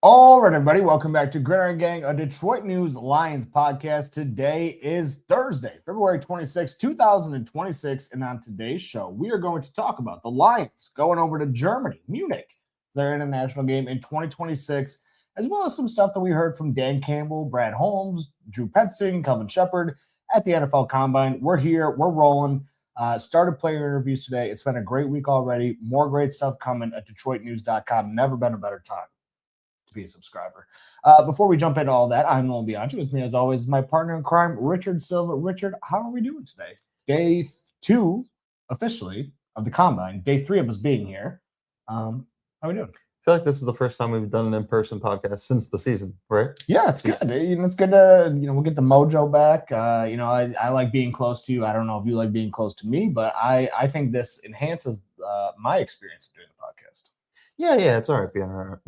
All right, everybody, welcome back to Gridiron Gang, a Detroit News Lions podcast. Today is Thursday, February 26, 2026, and on today's show, we are going to talk about the Lions going over to Germany, Munich, their international game in 2026, as well as some stuff that we heard from Dan Campbell, Brad Holmes, Drew Petzing, Kelvin Shepard at the NFL Combine. We're here, we're rolling. Started player interviews today. It's been a great week already. More great stuff coming at DetroitNews.com. Never been a better time to be a subscriber. Before we jump into all that, I'm Nolan Bianchi. With me, as always, my partner in crime, Richard Silva. Richard, how are we doing today? Day 2, officially, of the Combine. Day 3 of us being here. How are we doing? I feel like this is the first time we've done an in-person podcast since the season, right? Yeah, it's good. It's good to, we'll get the mojo back. I like being close to you. I don't know if you like being close to me, but I think this enhances my experience of doing the podcast. Yeah, it's all right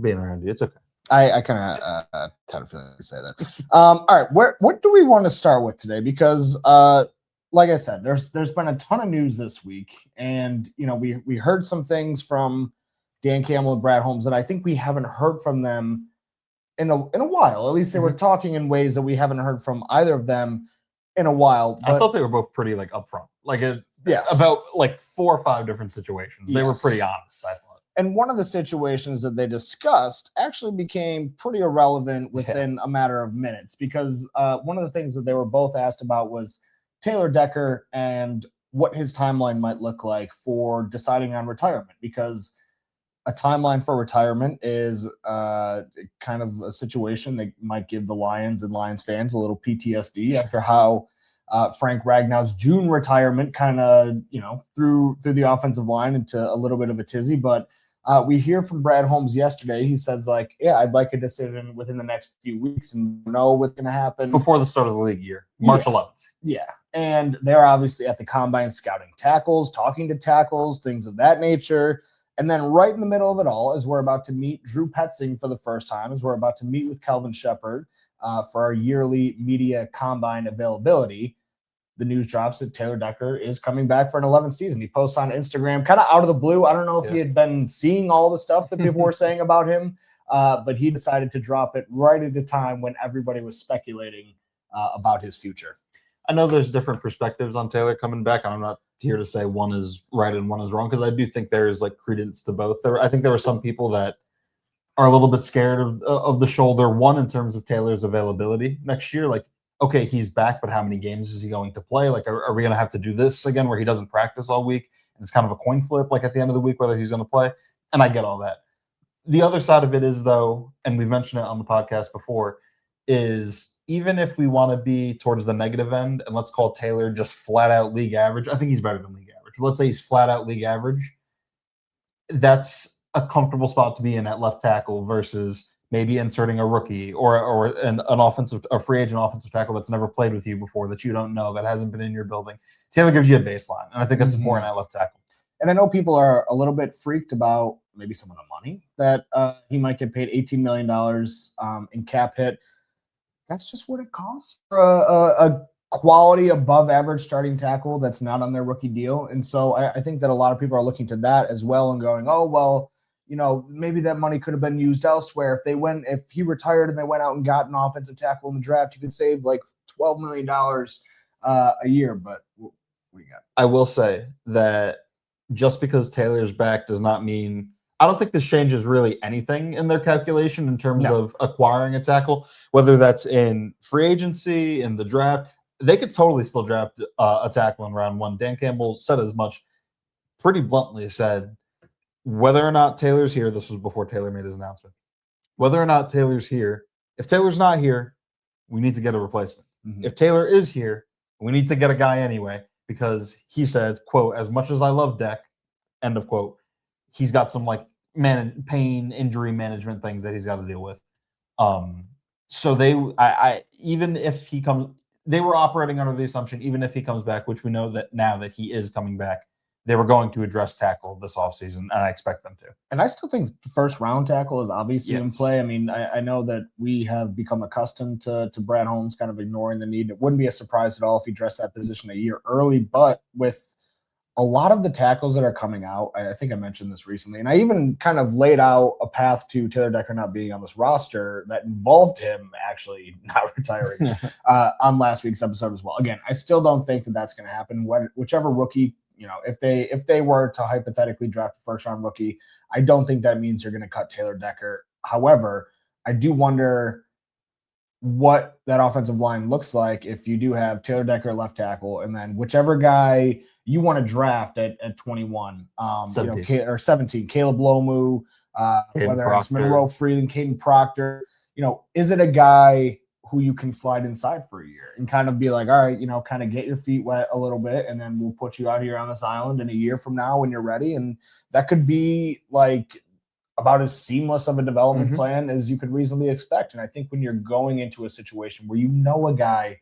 being around you. It's okay. I kind of tend to feel like you say that. All right, what do we want to start with today? Because, like I said, there's been a ton of news this week, and we heard some things from Dan Campbell and Brad Holmes that I think we haven't heard from them in a while. At least they were talking in ways that we haven't heard from either of them in a while. I thought they were both pretty upfront, about 4 or 5 different situations. They were pretty honest, I thought. And one of the situations that they discussed actually became pretty irrelevant within a matter of minutes, because one of the things that they were both asked about was Taylor Decker and what his timeline might look like for deciding on retirement, because a timeline for retirement is kind of a situation that might give the Lions and Lions fans a little PTSD after how Frank Ragnow's June retirement kind of, threw the offensive line into a little bit of a tizzy. But we hear from Brad Holmes yesterday. He says, I'd like a decision within the next few weeks and know what's going to happen. Before the start of the league year, March 11th. Yeah. And they're obviously at the Combine scouting tackles, talking to tackles, things of that nature. And then right in the middle of it all, as we're about to meet Drew Petzing for the first time, as we're about to meet with Kelvin Shepard for our yearly media Combine availability, the news drops that Taylor Decker is coming back for an 11th season. He posts on Instagram kind of out of the blue. I don't know if he had been seeing all the stuff that people were saying about him, but he decided to drop it right at a time when everybody was speculating about his future. I know there's different perspectives on Taylor coming back, and I'm not here to say one is right and one is wrong, because I do think there's credence to both. I think there were some people that are a little bit scared of the shoulder, one in terms of Taylor's availability next year. Okay, he's back, but how many games is he going to play? Are we going to have to do this again where he doesn't practice all week and it's kind of a coin flip at the end of the week whether he's going to play? And I get all that. The other side of it is, though, and we've mentioned it on the podcast before, is even if we want to be towards the negative end and let's call Taylor just flat out league average, I think he's better than league average. But let's say he's flat out league average. That's a comfortable spot to be in at left tackle versus maybe inserting a rookie or a free agent offensive tackle that's never played with you before, that you don't know, that hasn't been in your building. Taylor gives you a baseline, and I think that's important at left tackle. And I know people are a little bit freaked about maybe some of the money that he might get paid, $18 million in cap hit. That's just what it costs for a quality above average starting tackle that's not on their rookie deal. And so I think that a lot of people are looking to that as well and going, oh, well, maybe that money could have been used elsewhere. If he retired and they went out and got an offensive tackle in the draft, you could save $12 million a year. But what do you got? I will say that just because Taylor's back does not mean – I don't think this changes really anything in their calculation in terms of acquiring a tackle, whether that's in free agency, in the draft. They could totally still draft a tackle in round 1. Dan Campbell said as much, pretty bluntly said, whether or not Taylor's here, this was before Taylor made his announcement, whether or not Taylor's here, if Taylor's not here, we need to get a replacement. If Taylor is here, we need to get a guy anyway, because he said, quote, as much as I love Deck, end of quote, he's got some pain, injury management things that he's got to deal with. So even if he comes, they were operating under the assumption, even if he comes back, which we know that now that he is coming back, they were going to address tackle this offseason, and I expect them to. And I still think the first round tackle is obviously in play. I mean, I know that we have become accustomed to Brad Holmes kind of ignoring the need. It wouldn't be a surprise at all if he dressed that position a year early, but with a lot of the tackles that are coming out, I think I mentioned this recently, and I even kind of laid out a path to Taylor Decker not being on this roster that involved him actually not retiring on last week's episode as well. Again, I still don't think that that's going to happen. Whichever rookie, if they were to hypothetically draft a first-round rookie, I don't think that means you're going to cut Taylor Decker. However, I do wonder what that offensive line looks like if you do have Taylor Decker left tackle, and then whichever guy you want to draft at 21, 17. Or 17, Caleb Lomu, whether it's Monroe Freeland, Caden Proctor, is it a guy who you can slide inside for a year and kind of be like, all right, kind of get your feet wet a little bit, and then we'll put you out here on this island in a year from now when you're ready. And that could be like about as seamless of a development plan as you could reasonably expect. And I think when you're going into a situation where a guy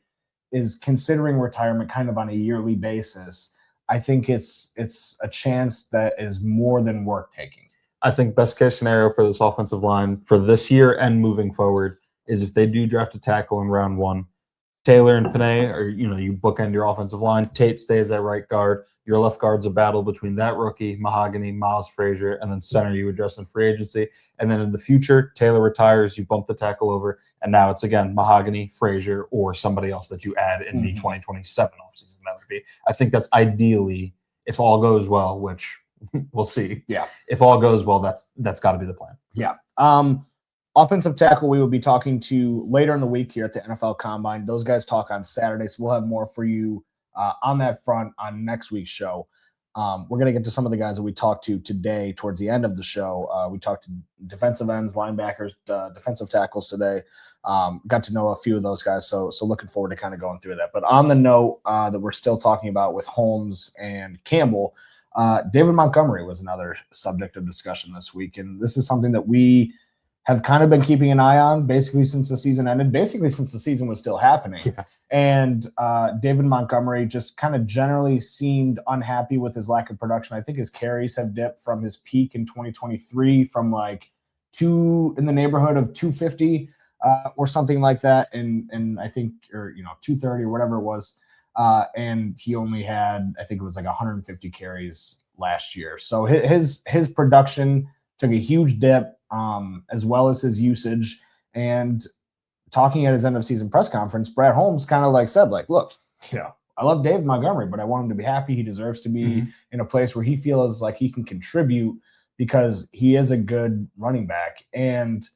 is considering retirement kind of on a yearly basis, I think it's a chance that is more than worth taking. I think best case scenario for this offensive line for this year and moving forward is if they do draft a tackle in round 1, Taylor and Panay, or you bookend your offensive line. Tate stays at right guard. Your left guard's a battle between that rookie, Mahogany, Miles Frazier, and then center you address in free agency. And then in the future, Taylor retires, you bump the tackle over, and now it's again Mahogany, Frazier, or somebody else that you add in the 2027 offseason. That would be. I think that's ideally, if all goes well, which we'll see. Yeah. If all goes well, that's got to be the plan. Yeah. Offensive tackle, we will be talking to later in the week here at the NFL Combine. Those guys talk on Saturday, so we'll have more for you on that front on next week's show. We're going to get to some of the guys that we talked to today towards the end of the show. We talked to defensive ends, linebackers, defensive tackles today. Got to know a few of those guys, so looking forward to kind of going through that. But on the note that we're still talking about with Holmes and Campbell, David Montgomery was another subject of discussion this week, and this is something that we have kind of been keeping an eye on basically since the season ended, basically since the season was still happening. Yeah. And David Montgomery just kind of generally seemed unhappy with his lack of production. I think his carries have dipped from his peak in 2023 from like in the neighborhood of 250 or something like that. And I think, 230 or whatever it was. And he only had, I think it was like 150 carries last year. So his production took a huge dip, as well as his usage. And talking at his end of season press conference, Brad Holmes kind of said, look, I love David Montgomery, but I want him to be happy. He deserves to be in a place where he feels like he can contribute because he is a good running back. And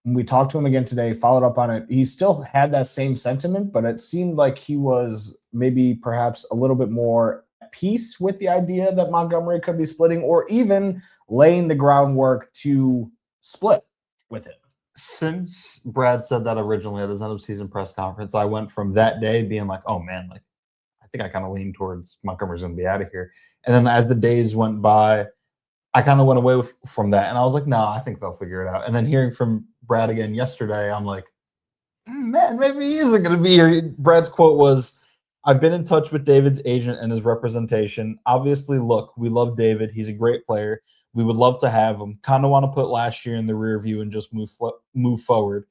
when we talked to him again today, followed up on it, he still had that same sentiment, but it seemed like he was maybe perhaps a little bit more at peace with the idea that Montgomery could be splitting or even laying the groundwork to split with him. Since Brad said that originally at his end of season press conference, I went from that day being like, oh man, I think I kind of leaned towards Montgomery's going to be out of here. And then as the days went by, I kind of went away from that. And I was like, no, I think they'll figure it out. And then hearing from Brad again yesterday, I'm like, man, maybe he isn't going to be here. Brad's quote was, I've been in touch with David's agent and his representation. Obviously, look, we love David. He's a great player. We would love to have him. Kind of want to put last year in the rear view and just move forward.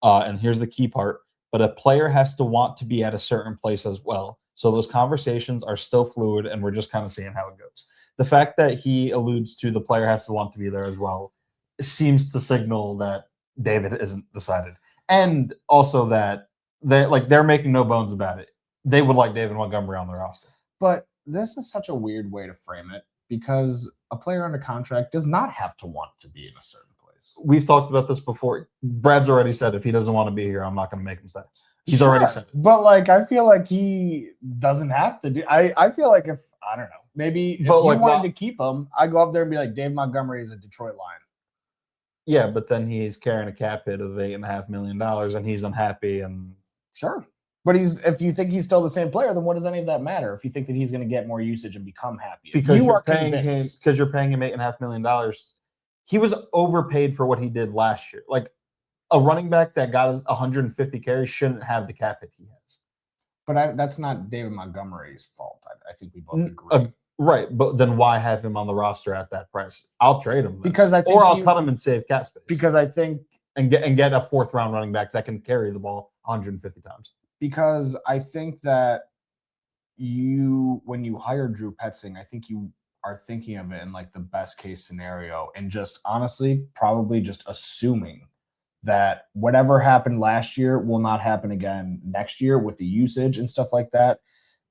And here's the key part. But a player has to want to be at a certain place as well. So those conversations are still fluid, and we're just kind of seeing how it goes. The fact that he alludes to the player has to want to be there as well seems to signal that David isn't decided. And also that they're making no bones about it. They would like David Montgomery on their roster. But this is such a weird way to frame it because a player under contract does not have to want to be in a certain place. We've talked about this before. Brad's already said if he doesn't want to be here, I'm not going to make him stay. He's already said it. But I feel like he doesn't have to do. I feel like if I don't know, maybe if you wanted to keep him, I go up there and be like, Dave Montgomery is a Detroit Lion. Yeah, but then he's carrying a cap hit of $8.5 million, and he's unhappy. And sure. But if you think he's still the same player, then what does any of that matter? If you think that he's going to get more usage and become happy, because you're paying him $8.5 million, he was overpaid for what he did last year. Like a running back that got 150 carries shouldn't have the cap hit he has. But that's not David Montgomery's fault. I think we both agree. Right, but then why have him on the roster at that price? I'll trade him because I think, or I'll cut him and save cap space. Because I think and get a fourth round running back that can carry the ball 150 times. Because I think that when you hire Drew Petzing, I think you are thinking of it in like the best case scenario and just honestly probably just assuming that whatever happened last year will not happen again next year with the usage and stuff like that.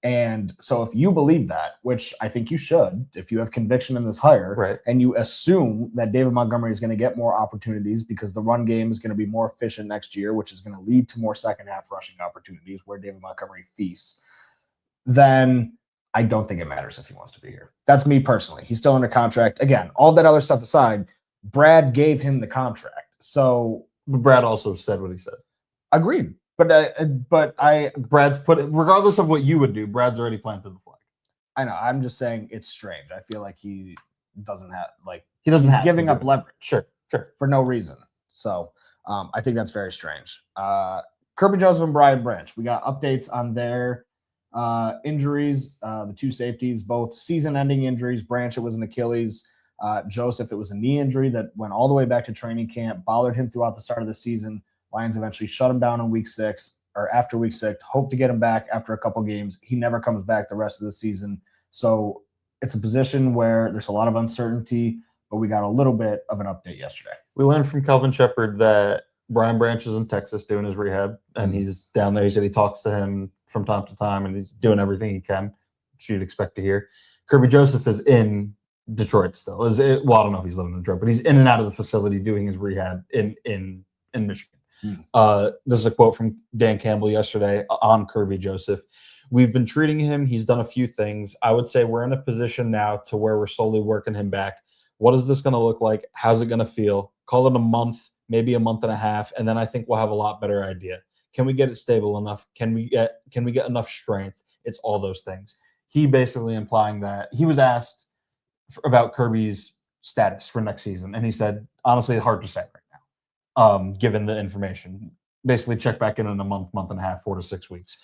And so if you believe that, which I think you should, if you have conviction in this hire, Right. and you assume that David Montgomery is going to get more opportunities because the run game is going to be more efficient next year, which is going to lead to more second half rushing opportunities where David Montgomery feasts, then I don't think it matters if he wants to be here. That's me personally. He's still under contract. Again, all that other stuff aside, Brad gave him the contract. So Brad also said what he said. Agreed. But Brad's regardless of what you would do, Brad's already planted the flag. I know. I'm just saying it's strange. I feel like he doesn't have giving up leverage. Sure. For no reason. So I think that's very strange. Kirby Joseph and Brian Branch. We got updates on their injuries. The two safeties, both season-ending injuries. Branch, it was an Achilles. Joseph, it was a knee injury that went all the way back to training camp, bothered him throughout the start of the season. Lions eventually shut him down in week 6 or after week 6. Hope to get him back after a couple games. He never comes back the rest of the season. So it's a position where there's a lot of uncertainty, but we got a little bit of an update yesterday. We learned from Kelvin Shepard that Brian Branch is in Texas doing his rehab, and he's down there. He said he talks to him from time to time, and he's doing everything he can, which you'd expect to hear. Kirby Joseph is in Detroit still. Well, I don't know if he's living in Detroit, but he's in and out of the facility doing his rehab in Michigan. This is a quote from Dan Campbell yesterday on Kirby Joseph. We've been treating him. He's done a few things. I would say we're in a position now to where we're slowly working him back. What is this going to look like? How's it going to feel? Call it a month, maybe a month and a half, and then I think we'll have a lot better idea. Can we get it stable enough? Can we get enough strength? It's all those things. He basically implying that he was asked about Kirby's status for next season, and he said, honestly, hard to say right now, given the information. Basically, check back in a month and a half, 4 to 6 weeks.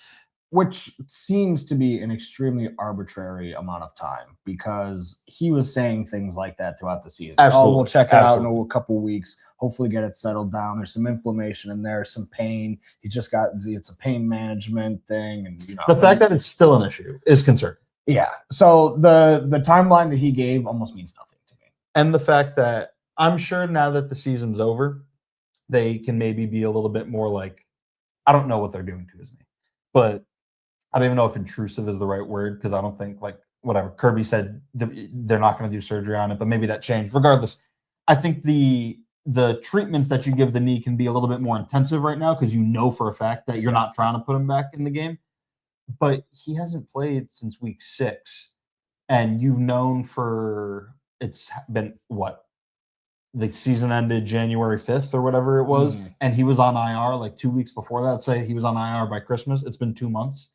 Which seems to be an extremely arbitrary amount of time because he was saying things like that throughout the season. Absolutely. Oh, we'll check it out in a couple weeks, hopefully get it settled down. There's some inflammation in there, some pain. It's a pain management thing. And the fact that it's still an issue is concerning. Yeah. So the timeline that he gave almost means nothing to me. And the fact that I'm sure now that the season's over, they can maybe be a little bit more like, I don't know what they're doing to his knee, but I don't even know if intrusive is the right word because I don't think whatever Kirby said they're not going to do surgery on it, but maybe that changed. Regardless, I think the treatments that you give the knee can be a little bit more intensive right now because you know for a fact that you're not trying to put him back in the game. But he hasn't played since week 6, and you've known it's been what? The season ended January 5th or whatever it was, and he was on IR like 2 weeks before that. Say he was on IR by Christmas. It's been 2 months.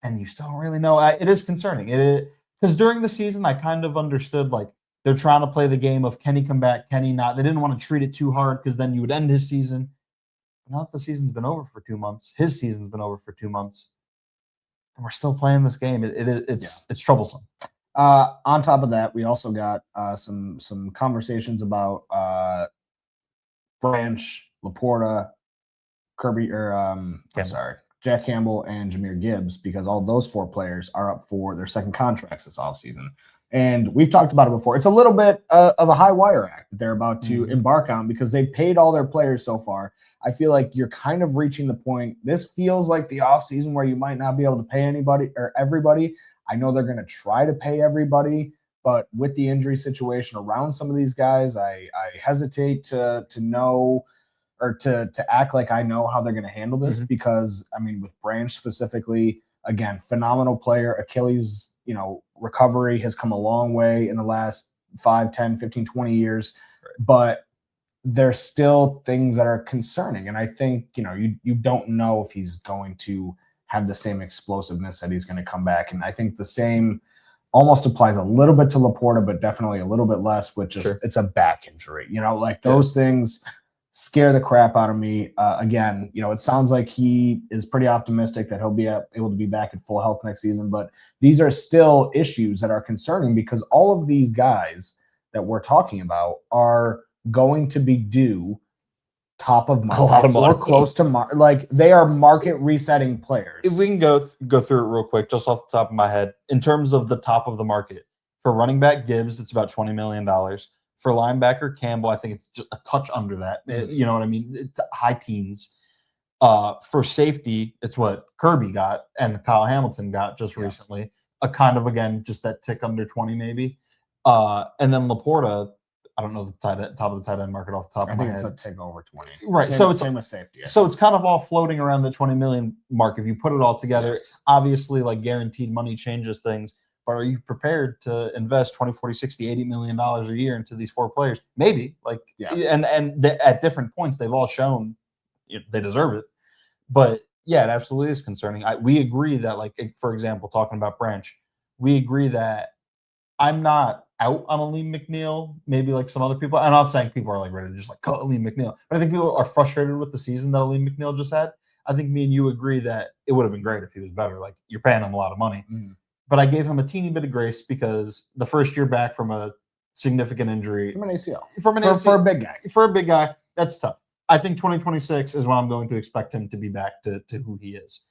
And you still don't really know. It is concerning. Because during the season, I kind of understood they're trying to play the game of can he come back, can he not. They didn't want to treat it too hard because then you would end his season. Now that the season's been over for 2 months, his season's been over for 2 months, and we're still playing this game. It's troublesome. On top of that, we also got some conversations about Branch, Laporta, Kirby, Jack Campbell and Jahmyr Gibbs, because all those 4 players are up for their second contracts this offseason. And we've talked about it before. It's a little bit of a high wire act that they're about to embark on because they paid all their players so far. I feel like you're kind of reaching the point. This feels like the offseason where you might not be able to pay anybody or everybody. I know they're going to try to pay everybody, but with the injury situation around some of these guys, I hesitate to know or to act like I know how they're going to handle this because, I mean, with Branch specifically, again, phenomenal player. Achilles, recovery has come a long way in the last 5, 10, 15, 20 years, but there's still things that are concerning. And I think, you don't know if he's going to have the same explosiveness that he's going to come back. And I think the same almost applies a little bit to Laporta, but definitely a little bit less with just, it's a back injury, those things scare the crap out of me. Again, it sounds like he is pretty optimistic that he'll be able to be back at full health next season, but these are still issues that are concerning because all of these guys that we're talking about are going to be due top of market, A lot of money. or close to market. Like, they are market resetting players. If we can go through it real quick, just off the top of my head, in terms of the top of the market, for running back Gibbs, it's about $20 million. For linebacker Campbell, I think it's just a touch under that. You know what I mean? It's high teens. For safety, it's what Kirby got and Kyle Hamilton got just recently. A kind of, again, just that tick under 20 maybe. And then Laporta, I don't know the top of the tight end market off the top of my head. I think it's a tick over 20. Right. Same, so it's same with safety. So it's kind of all floating around the 20 million mark. If you put it all together, obviously, like, guaranteed money changes things. But are you prepared to invest 20, 40, 60, $80 million a year into these 4 players? Maybe. And at different points, they've all shown they deserve it. But yeah, it absolutely is concerning. We agree that, like, for example, talking about Branch, we agree that I'm not out on Aleem McNeil, maybe like some other people. I'm not saying people are like ready to just like cut Aleem McNeil, but I think people are frustrated with the season that Aleem McNeil just had. I think me and you agree that it would have been great if he was better. Like, you're paying him a lot of money. But I gave him a teeny bit of grace because the first year back from a significant injury. From an ACL. For a big guy. For a big guy, that's tough. I think 2026 is when I'm going to expect him to be back to who he is.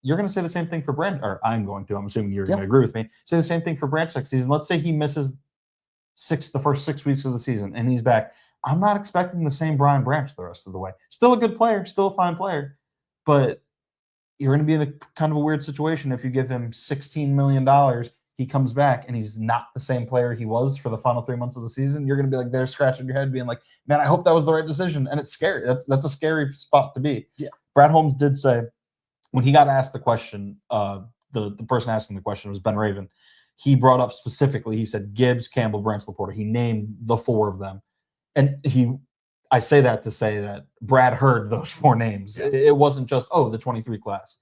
You're going to say the same thing for Branch, or I'm going to. I'm assuming you're going to agree with me. Say the same thing for Branch next season. Let's say he misses the first 6 weeks of the season and he's back. I'm not expecting the same Brian Branch the rest of the way. Still a good player, still a fine player, but you're going to be in a kind of a weird situation if you give him $16 million, he comes back and he's not the same player he was for the final 3 months of the season. You're going to be like there scratching your head being like, man, I hope that was the right decision. And it's scary. That's a scary spot to be. Yeah. Brad Holmes did say, when he got asked the question, the person asking the question was Ben Raven. He brought up specifically, he said Gibbs, Campbell, Branch, Laporta. He named the 4 of them. And I say that to say that Brad heard those 4 names. Yeah. It wasn't just, the 23 class.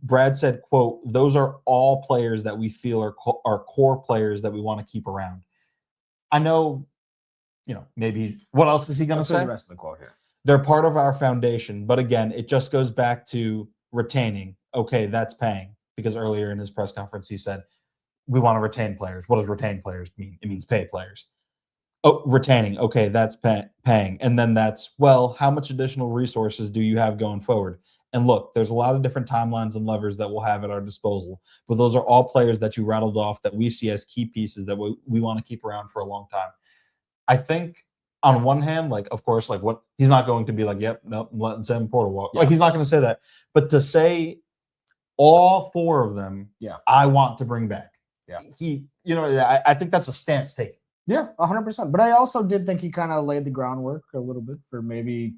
Brad said, quote, those are all players that we feel are core players that we want to keep around. I know, maybe what else is he going to say? The rest of the quote here. They're part of our foundation. But again, it just goes back to retaining. Okay, that's paying. Because earlier in his press conference, he said, we want to retain players. What does retain players mean? It means pay players. Oh, retaining. Okay, that's paying. And then that's, well, how much additional resources do you have going forward? And look, there's a lot of different timelines and levers that we'll have at our disposal. But those are all players that you rattled off that we see as key pieces that we want to keep around for a long time. I think on one hand, like, of course, like what he's not going to be like, yep, nope, I'm letting Sam Porter walk. Like, he's not going to say that. But to say all 4 of them, I want to bring back. I think that's a stance taken. Yeah, 100%. But I also did think he kind of laid the groundwork a little bit for maybe,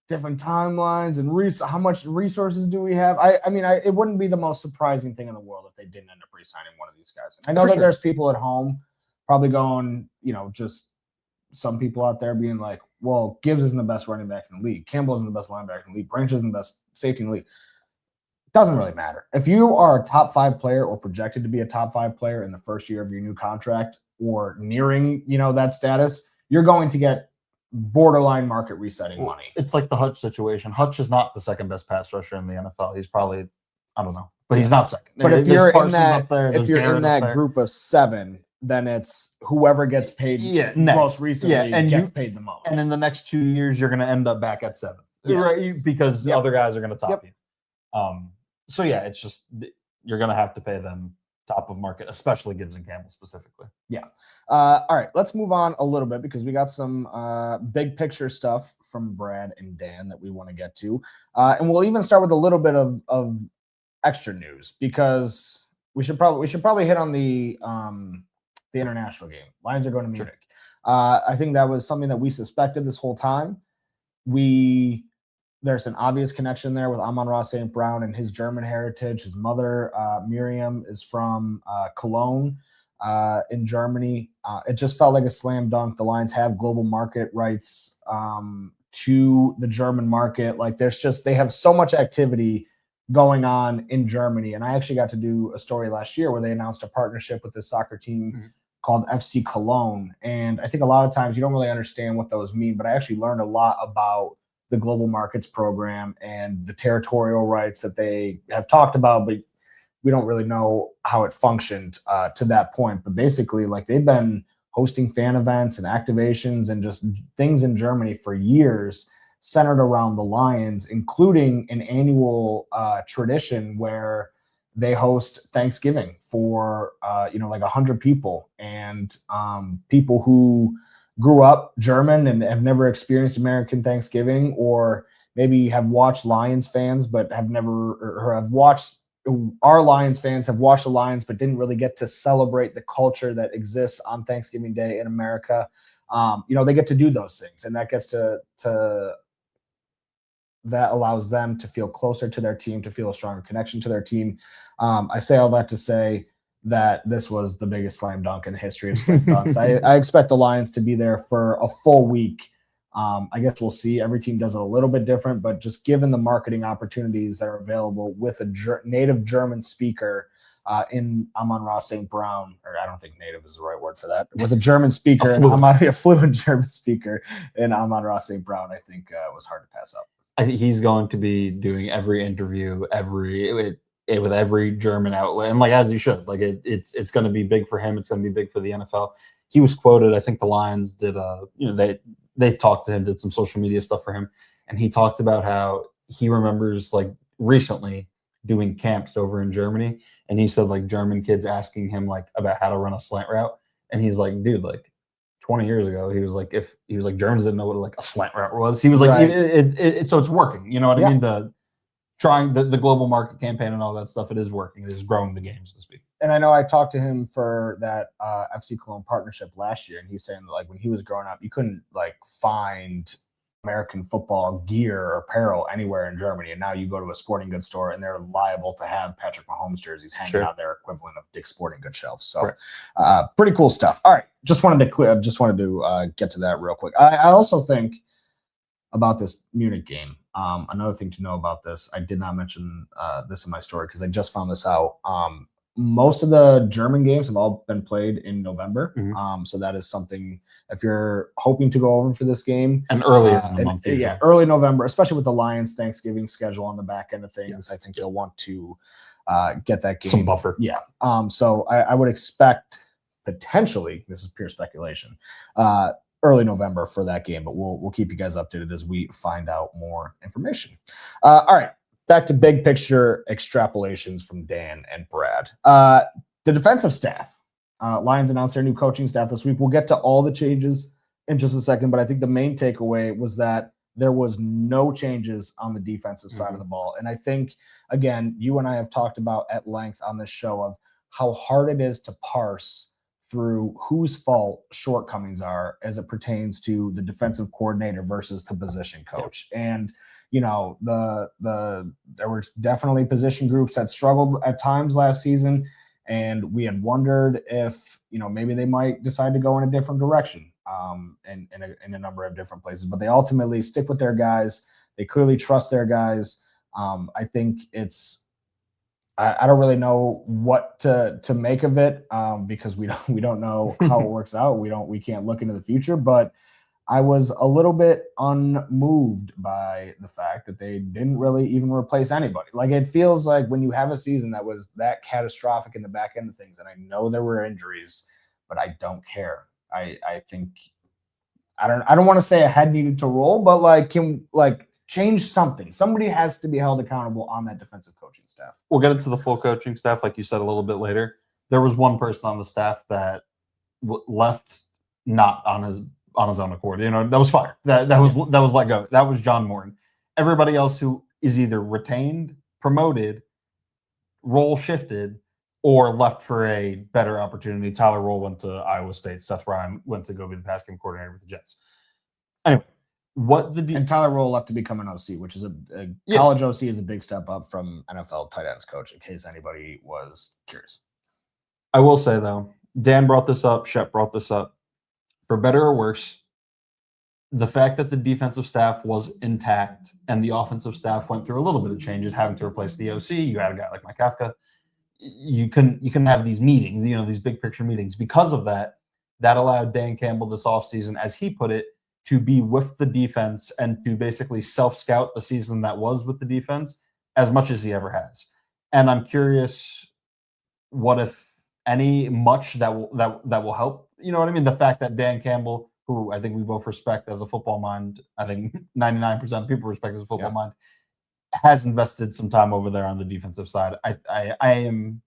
different timelines and how much resources do we have. I mean, it wouldn't be the most surprising thing in the world if they didn't end up re-signing one of these guys. I know that there's people at home probably going, just some people out there being like, well, Gibbs isn't the best running back in the league. Campbell isn't the best linebacker in the league. Branch isn't the best safety in the league. Doesn't really matter. If you are a top 5 player or projected to be a top 5 player in the first year of your new contract or nearing, that status, you're going to get borderline market resetting money. It's like the Hutch situation. Hutch is not the second best pass rusher in the NFL. He's probably, I don't know, but he's not second. But if you're in that group of 7, then it's whoever gets paid most recently gets paid the most. And in the next 2 years, you're going to end up back at 7, right? Because the other guys are going to top you. So yeah, it's just you're going to have to pay them top of market, especially Gibbs and Campbell specifically. Yeah. All right, let's move on a little bit because we got some big picture stuff from Brad and Dan that we want to get to. And we'll even start with a little bit of extra news because we should probably hit on the international game. Lions are going to Munich. I think that was something that we suspected this whole time. There's an obvious connection there with Amon-Ra St. Brown and his German heritage. His mother, Miriam, is from Cologne in Germany. It just felt like a slam dunk. The Lions have global market rights to the German market. Like they have so much activity going on in Germany. And I actually got to do a story last year where they announced a partnership with this soccer team called FC Cologne. And I think a lot of times you don't really understand what those mean, but I actually learned a lot about the global markets program and the territorial rights that they have talked about, but we don't really know how it functioned to that point. But basically, like they've been hosting fan events and activations and just things in Germany for years centered around the Lions, including an annual tradition where they host Thanksgiving for like 100 people, and people who grew up German and have never experienced American Thanksgiving, or maybe have watched Lions fans but have never, or have watched, our Lions fans have watched the Lions but didn't really get to celebrate the culture that exists on Thanksgiving Day in America. They get to do those things, and that gets to that allows them to feel closer to their team, to feel a stronger connection to their team. I say all that to say that this was the biggest slam dunk in the history of slam dunks. I expect the Lions to be there for a full week. I guess we'll see. Every team does it a little bit different, but just given the marketing opportunities that are available with a native German speaker in Amon-Ra St. Brown, or I don't think native is the right word for that, with a German speaker, a fluent German speaker in Amon-Ra St. Brown, I think it was hard to pass up. I think he's going to be doing every interview, with every German outlet, and as you should. It's going to be big for him. It's going to be big for the NFL. He was quoted. I think the Lions did. They talked to him, did some social media stuff for him, and he talked about how he remembers recently doing camps over in Germany, and he said German kids asking him about how to run a slant route, and he's like, dude, 20 years ago, he was if Germans didn't know what a slant route was. He was right. So it's working. You know what I mean? The global market campaign and all that stuff, it is working. It is growing the game, so to speak. And I know I talked to him for that FC Cologne partnership last year, and he was saying that when he was growing up, you couldn't find American football gear or apparel anywhere in Germany, and now you go to a sporting goods store and they're liable to have Patrick Mahomes jerseys hanging on their equivalent of Dick's Sporting Goods shelves. So pretty cool stuff. All right, just wanted to get to that real quick. I also think about this Munich game. Another thing to know about this, I did not mention this in my story because I just found this out. Most of the German games have all been played in November. Mm-hmm. So that is something, if you're hoping to go over for this game. And early in the month. Yeah, early November, especially with the Lions Thanksgiving schedule on the back end of things. I think they'll want to get that game. Some buffer. Yeah. So I would expect potentially, this is pure speculation, early November for that game, but we'll keep you guys updated as we find out more information. All right. Back to big picture extrapolations from Dan and Brad. The defensive staff. Lions announced their new coaching staff this week. We'll get to all the changes in just a second, but I think the main takeaway was that there was no changes on the defensive side of the ball. And I think, again, you and I have talked about at length on this show of how hard it is to parse through whose fault shortcomings are as it pertains to the defensive coordinator versus the position coach. And there were definitely position groups that struggled at times last season, and we had wondered if maybe they might decide to go in a different direction in a number of different places. But they ultimately stick with their guys. They clearly trust their guys. I think I don't really know what to make of it because we don't know how it works out. We can't look into the future, but I was a little bit unmoved by the fact that they didn't really even replace anybody. It feels like when you have a season that was that catastrophic in the back end of things, and I know there were injuries, but I don't care. I think I don't want to say a head needed to roll, but change something. Somebody has to be held accountable on that defensive coaching staff. We'll get into the full coaching staff, like you said, a little bit later. There was one person on the staff that left not on his own accord. That was fired. That was let go. That was John Morton. Everybody else who is either retained, promoted, role shifted, or left for a better opportunity. Tyler Roll went to Iowa State. Seth Ryan went to go be the pass game coordinator with the Jets. Anyway, and Tyler Roll left to become an OC, which is a college OC is a big step up from NFL tight ends coach, in case anybody was curious. I will say, though, Dan brought this up, Shep brought this up. For better or worse, the fact that the defensive staff was intact and the offensive staff went through a little bit of changes, having to replace the OC. You had a guy like Mike Kafka. You can have these meetings, these big picture meetings. Because of that allowed Dan Campbell this offseason, as he put it, to be with the defense and to basically self-scout the season that was with the defense as much as he ever has. And I'm curious what, if any, much that will help you know what I mean? The fact that Dan Campbell, who I think we both respect as a football mind, I think 99% of people respect as a football mind, has invested some time over there on the defensive side. I am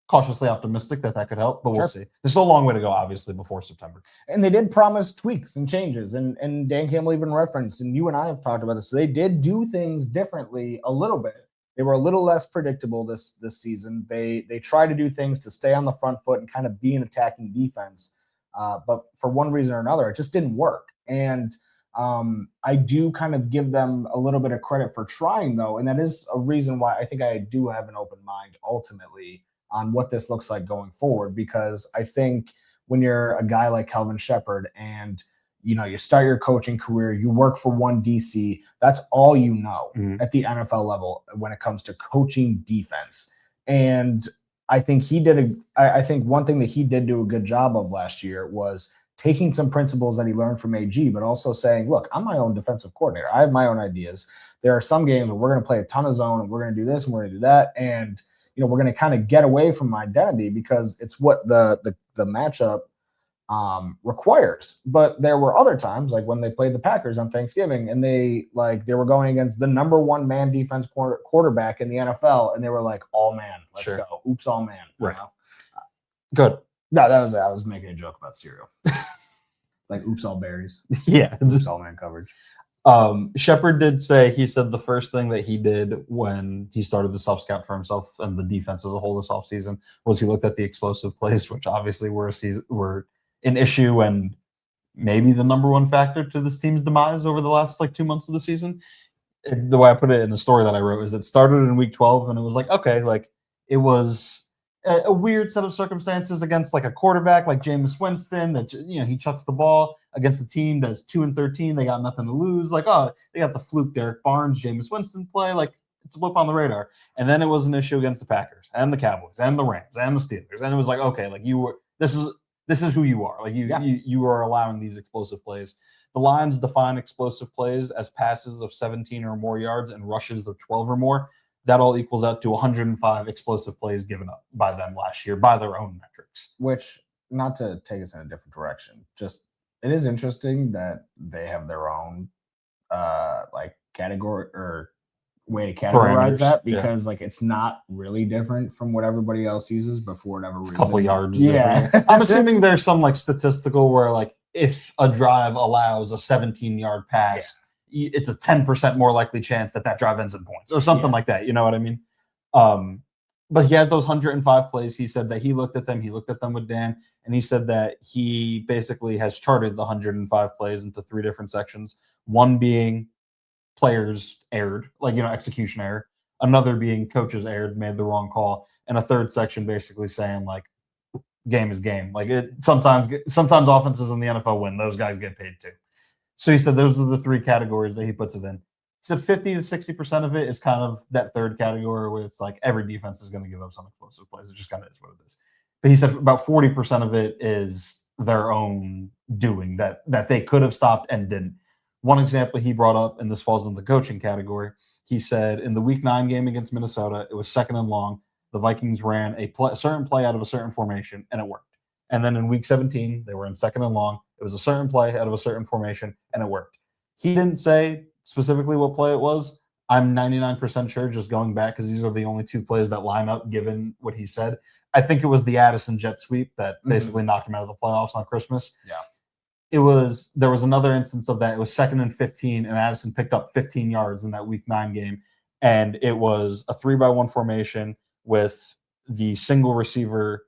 cautiously optimistic that could help, but we'll see. There's still a long way to go, obviously, before September. And they did promise tweaks and changes, and Dan Campbell even referenced, and you and I have talked about this. So they did do things differently a little bit. They were a little less predictable this season. They tried to do things to stay on the front foot and kind of be an attacking defense, but for one reason or another, it just didn't work. And I do kind of give them a little bit of credit for trying, though, and that is a reason why I think I do have an open mind ultimately on what this looks like going forward, because I think when you're a guy like Kelvin Shepherd and you start your coaching career, you work for one DC, that's all you know at the NFL level when it comes to coaching defense. And I think I think one thing that he did do a good job of last year was taking some principles that he learned from AG, but also saying, look, I'm my own defensive coordinator. I have my own ideas. There are some games where we're going to play a ton of zone and we're going to do this and we're going to do that. And, we're going to kind of get away from my identity because it's what the matchup requires. But there were other times, like when they played the Packers on Thanksgiving, and they were going against the number one man defense quarterback in the NFL, and they were like, all man, let's go. Oops, all man. Right. Good. No, I was making a joke about cereal. Like oops, all berries. Yeah. Oops, all man coverage. Shepard did say, he said the first thing that he did when he started the self-scout for himself and the defense as a whole this offseason was he looked at the explosive plays, which obviously were an issue and maybe the number one factor to this team's demise over the last 2 months of the season. The way I put it in the story that I wrote is it started in week 12 and it was it was a weird set of circumstances against a quarterback like Jameis Winston that he chucks the ball against a team that's 2-13. They got nothing to lose. They got the fluke Derek Barnes, Jameis Winston play. It's a blip on the radar. And then it was an issue against the Packers and the Cowboys and the Rams and the Steelers. And it was this is who you are. You are allowing these explosive plays. The Lions define explosive plays as passes of 17 or more yards and rushes of 12 or more. That all equals out to 105 explosive plays given up by them last year by their own metrics. Which, not to take us in a different direction, just it is interesting that they have their own category or way to categorize that, because it's not really different from what everybody else uses, but for whatever reason, a couple yards. Yeah. I'm assuming there's some statistical where if a drive allows a 17-yard pass, it's a 10% more likely chance that drive ends in points or something like that. You know what I mean? But he has those 105 plays. He said that he looked at them with Dan, and he said that he basically has charted the 105 plays into 3 different sections. One being players erred, execution error. Another being coaches erred, made the wrong call. And a third section basically saying game is game. Sometimes offenses in the NFL win. Those guys get paid too. So he said those are the 3 categories that he puts it in. He said 50 to 60% of it is kind of that third category where it's every defense is going to give up some explosive plays. It just kind of is what it is. But he said about 40% of it is their own doing that they could have stopped and didn't. One example he brought up, and this falls in the coaching category, he said in the Week 9 game against Minnesota, it was 2nd and long. The Vikings ran a certain play out of a certain formation, and it worked. And then in Week 17, they were in 2nd and long. It was a certain play out of a certain formation, and it worked. He didn't say specifically what play it was. I'm 99% sure, just going back, because these are the only 2 plays that line up given what he said. I think it was the Addison jet sweep that basically knocked him out of the playoffs on Christmas. Yeah. There was another instance of that. It was 2nd and 15, and Addison picked up 15 yards in that Week 9 game. And it was a 3-by-1 formation with the single receiver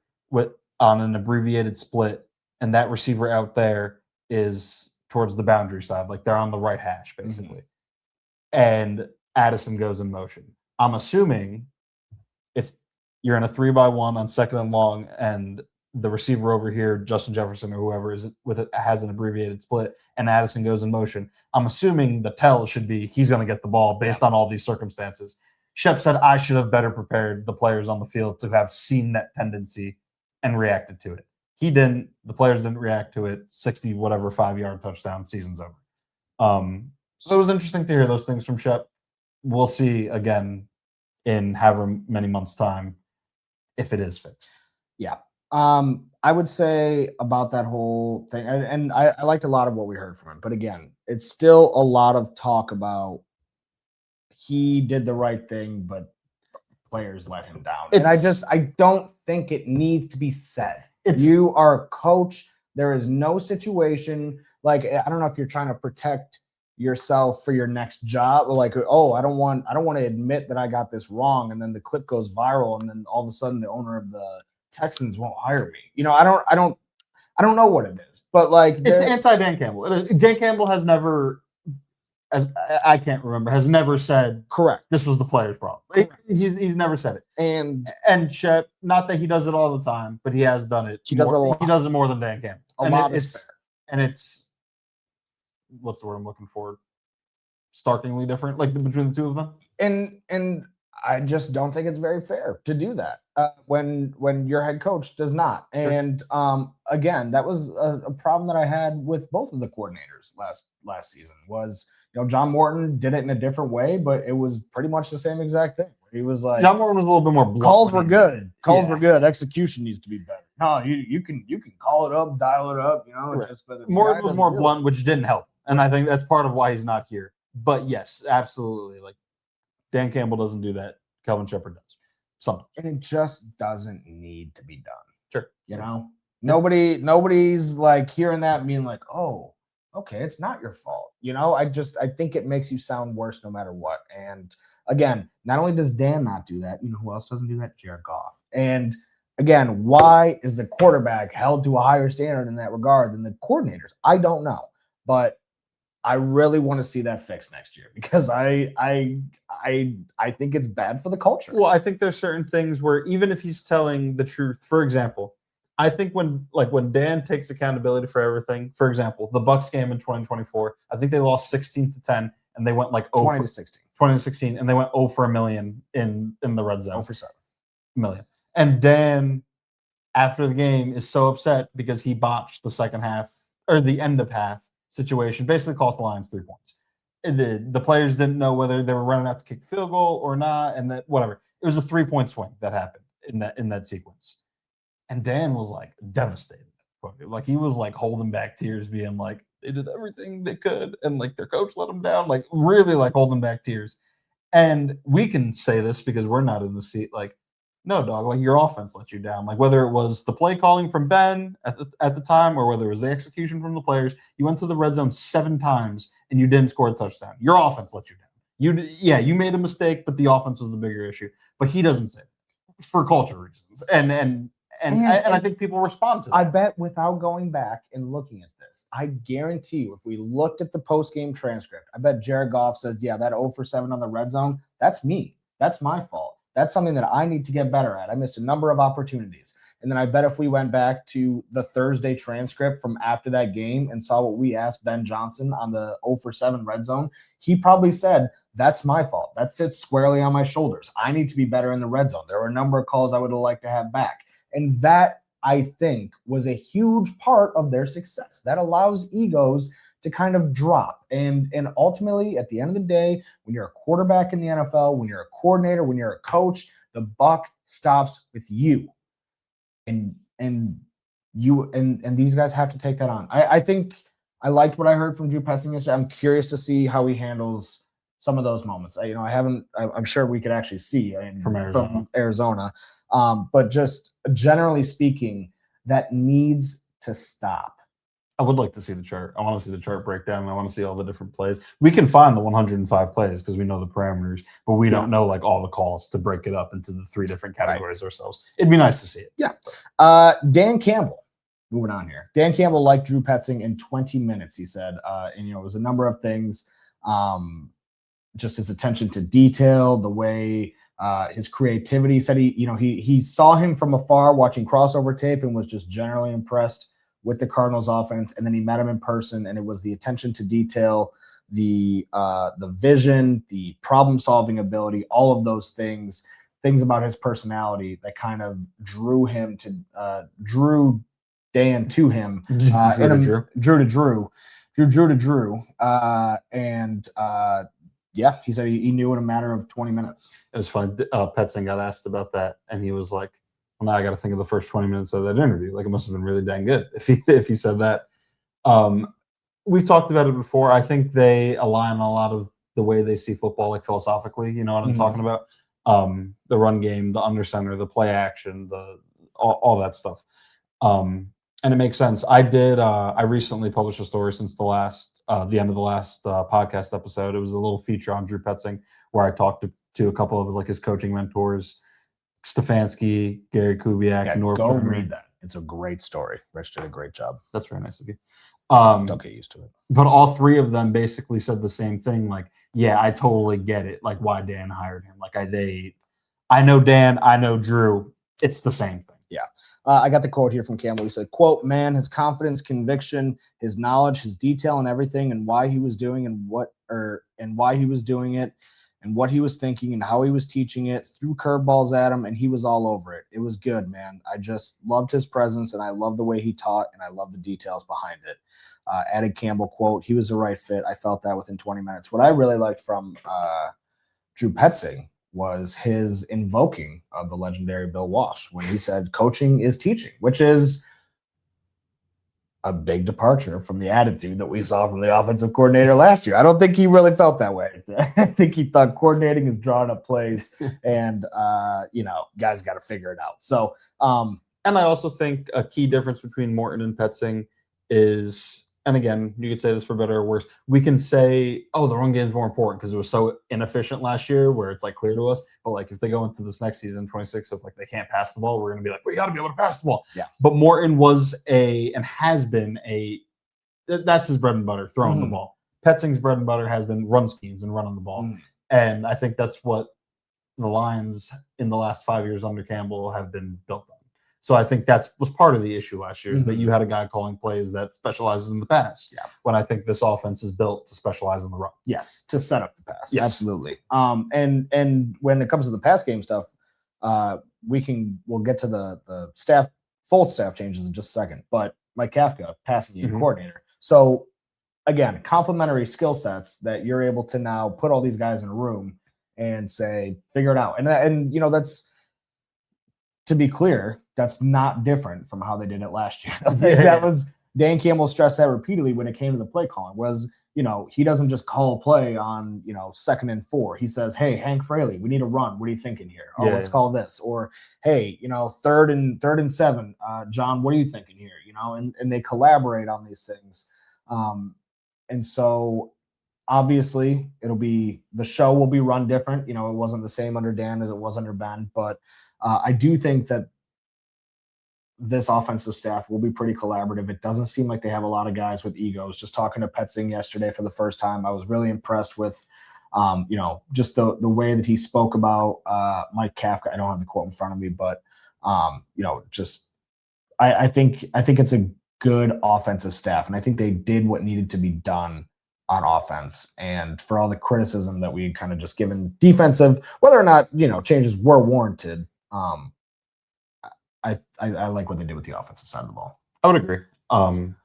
on an abbreviated split, and that receiver out there is towards the boundary side, they're on the right hash, basically. And Addison goes in motion. I'm assuming if you're in a 3-by-1 on 2nd and long, and the receiver over here, Justin Jefferson or whoever has an abbreviated split, and Addison goes in motion, I'm assuming the tell should be he's going to get the ball based on all these circumstances. Shep said I should have better prepared the players on the field to have seen that tendency and reacted to it. He didn't. The players didn't react to it. 5-yard touchdown, season's over. So it was interesting to hear those things from Shep. We'll see again in however many months' time if it is fixed. Yeah. I would say about that whole thing, and I liked a lot of what we heard from him. But again, it's still a lot of talk about he did the right thing, but players let him down. And I don't think it needs to be said. You are a coach. There is no situation like I don't know if you're trying to protect yourself for your next job or like, oh, I don't want to admit that I got this wrong, and then the clip goes viral, and then all of a sudden the owner of the Texans won't hire me. You know, I don't know what it is, but like it's anti Dan Campbell. Dan Campbell has never, as I can't remember, has never said correct. This was the player's problem. He's never said it. And Shep, not that he does it all the time, but he has done it. He does it a lot. He does it more than Dan Campbell. A lot is fair. And it's what's the word I'm looking for? Starkingly different, like between the two of them. And I just don't think it's very fair to do that when your head coach does not. And again, that was a problem that I had with both of the coordinators last season. Was John Morton did it in a different way, but it was pretty much the same exact thing. He was like John Morton was a little bit more blunt. Calls were good. Calls were good. Execution needs to be better. No, you can call it up, dial it up. Just Morton was more blunt, which didn't help. And I think that's part of why he's not here. But yes, absolutely. Like Dan Campbell doesn't do that. Kelvin Shepherd does. Sometimes. And it just doesn't need to be done. Sure. Nobody's like hearing that and being like, oh, okay, it's not your fault. I think it makes you sound worse no matter what. And again, not only does Dan not do that, who else doesn't do that? Jared Goff. And again, why is the quarterback held to a higher standard in that regard than the coordinators? I don't know. But I really want to see that fixed next year because I think it's bad for the culture. Well, I think there's certain things where even if he's telling the truth, for example, I think when Dan takes accountability for everything, for example, the Bucs game in 2024, I think they lost 16-10 and they went like 20-16, and they went 0 for a million in the red zone. 0 for 7 million. And Dan, after the game, is so upset because he botched the second half or the end of half situation, basically cost the Lions 3 points. The players didn't know whether they were running out to kick the field goal or not, and that whatever. It was a 3-point swing that happened in that sequence. And Dan was like devastated. Like he was like holding back tears, being like, they did everything they could, and like their coach let them down, like really like holding back tears. And we can say this because we're not in the seat, like, no, dog, like your offense let you down. Like whether it was the play calling from Ben at the time or whether it was the execution from the players, you went to the red zone 7 times and you didn't score a touchdown. Your offense let you down. You made a mistake, but the offense was the bigger issue. But he doesn't say that for culture reasons. And I think people respond to that. I bet without going back and looking at this, I guarantee you, if we looked at the post-game transcript, I bet Jared Goff said, yeah, that 0 for 7 on the red zone, that's me. That's my fault. That's something that I need to get better at. I missed a number of opportunities. And then I bet if we went back to the Thursday transcript from after that game and saw what we asked Ben Johnson on the 0 for 7 red zone, he probably said, that's my fault. That sits squarely on my shoulders. I need to be better in the red zone. There were a number of calls I would have liked to have back. And that, I think, was a huge part of their success. That allows egos to kind of drop. And ultimately, at the end of the day, when you're a quarterback in the NFL, when you're a coordinator, when you're a coach, the buck stops with you. And these guys have to take that on. I think I liked what I heard from Drew Petzing yesterday. I'm curious to see how he handles some of those moments. I'm sure we could actually see from Arizona. But just generally speaking, that needs to stop. I would like to see the chart. I want to see the chart breakdown. I want to see all the different plays. We can find the 105 plays because we know the parameters, but we don't know like all the calls to break it up into the 3 different categories ourselves. It'd be nice to see it. Yeah. Dan Campbell, moving on here. Dan Campbell liked Drew Petzing in 20 minutes, he said. And it was a number of things. Just his attention to detail, the way his creativity. He said he saw him from afar watching crossover tape and was just generally impressed with the Cardinals offense. And then he met him in person, and it was the attention to detail, the vision, the problem-solving ability, all of those things about his personality that kind of drew Dan to him. Drew to Drew. Yeah, he said he knew in a matter of 20 minutes. It was funny. Petzing got asked about that, and he was like, Well, now I got to think of the first 20 minutes of that interview. Like, it must have been really dang good if he said that. We've talked about it before. I think they align on a lot of the way they see football, like philosophically. You know what I'm talking about? The run game, the under center, the play action, all that stuff. And it makes sense. I recently published a story since the end of the last podcast episode. It was a little feature on Drew Petzing where I talked to a couple of his coaching mentors, Stefanski, Gary Kubiak, Norv go Turner. read that. It's a great story. Rich did a great job. That's very nice of you. Don't get used to it. But all three of them basically said the same thing. Like, yeah, I totally get it. Like, why Dan hired him. Like, I know Dan, I know Drew. It's the same thing. Yeah. I got the quote here from Campbell. He said, quote, man, his confidence, conviction, his knowledge, his detail and everything and why he was doing and why he was doing it and what he was thinking and how he was teaching it, threw curveballs at him, and he was all over it. It was good, man. I just loved his presence, and I loved the way he taught, and I loved the details behind it. Added Campbell, quote, he was the right fit. I felt that within 20 minutes. What I really liked from Drew Petzing was his invoking of the legendary Bill Walsh when he said coaching is teaching, which is a big departure from the attitude that we saw from the offensive coordinator last year. I don't think he really felt that way. I think he thought coordinating is drawing up plays and, guys got to figure it out. So, and I also think a key difference between Morton and Petzing is, and again, you could say this for better or worse, we can say, oh, the run game is more important because it was so inefficient last year where it's clear to us. But if they go into this next season, 26, if they can't pass the ball, we're going to be we got to be able to pass the ball. Yeah. But Morton was and has been that's his bread and butter, throwing the ball. Petzing's bread and butter has been run schemes and running the ball. And I think that's what the Lions in the last 5 years under Campbell have been built on. So I think that was part of the issue last year is that you had a guy calling plays that specializes in the pass. Yeah. When I think this offense is built to specialize in the run. Yes, to set up the pass. Yes. Absolutely. And when it comes to the pass game stuff, we'll get to the full staff changes in just a second. But Mike Kafka, passing game coordinator. So again, complementary skill sets that you're able to now put all these guys in a room and say, figure it out. And that's, to be clear, that's not different from how they did it last year. That was Dan Campbell stressed that repeatedly when it came to the play calling was, he doesn't just call a play on, 2nd and 4. He says, hey, Hank Fraley, we need a run. What are you thinking here? Oh, let's call this. Or, hey, 3rd and 7, John, what are you thinking here? And they collaborate on these things. And so obviously the show will be run different. It wasn't the same under Dan as it was under Ben, but I do think that this offensive staff will be pretty collaborative. It doesn't seem like they have a lot of guys with egos. Just talking to Petzing yesterday for the first time, I was really impressed with, just the way that he spoke about Mike Kafka. I don't have the quote in front of me, but I think it's a good offensive staff, and I think they did what needed to be done on offense. And for all the criticism that we kind of just given defensive, whether or not changes were warranted, I like what they did with the offensive side of the ball. I would agree. I don't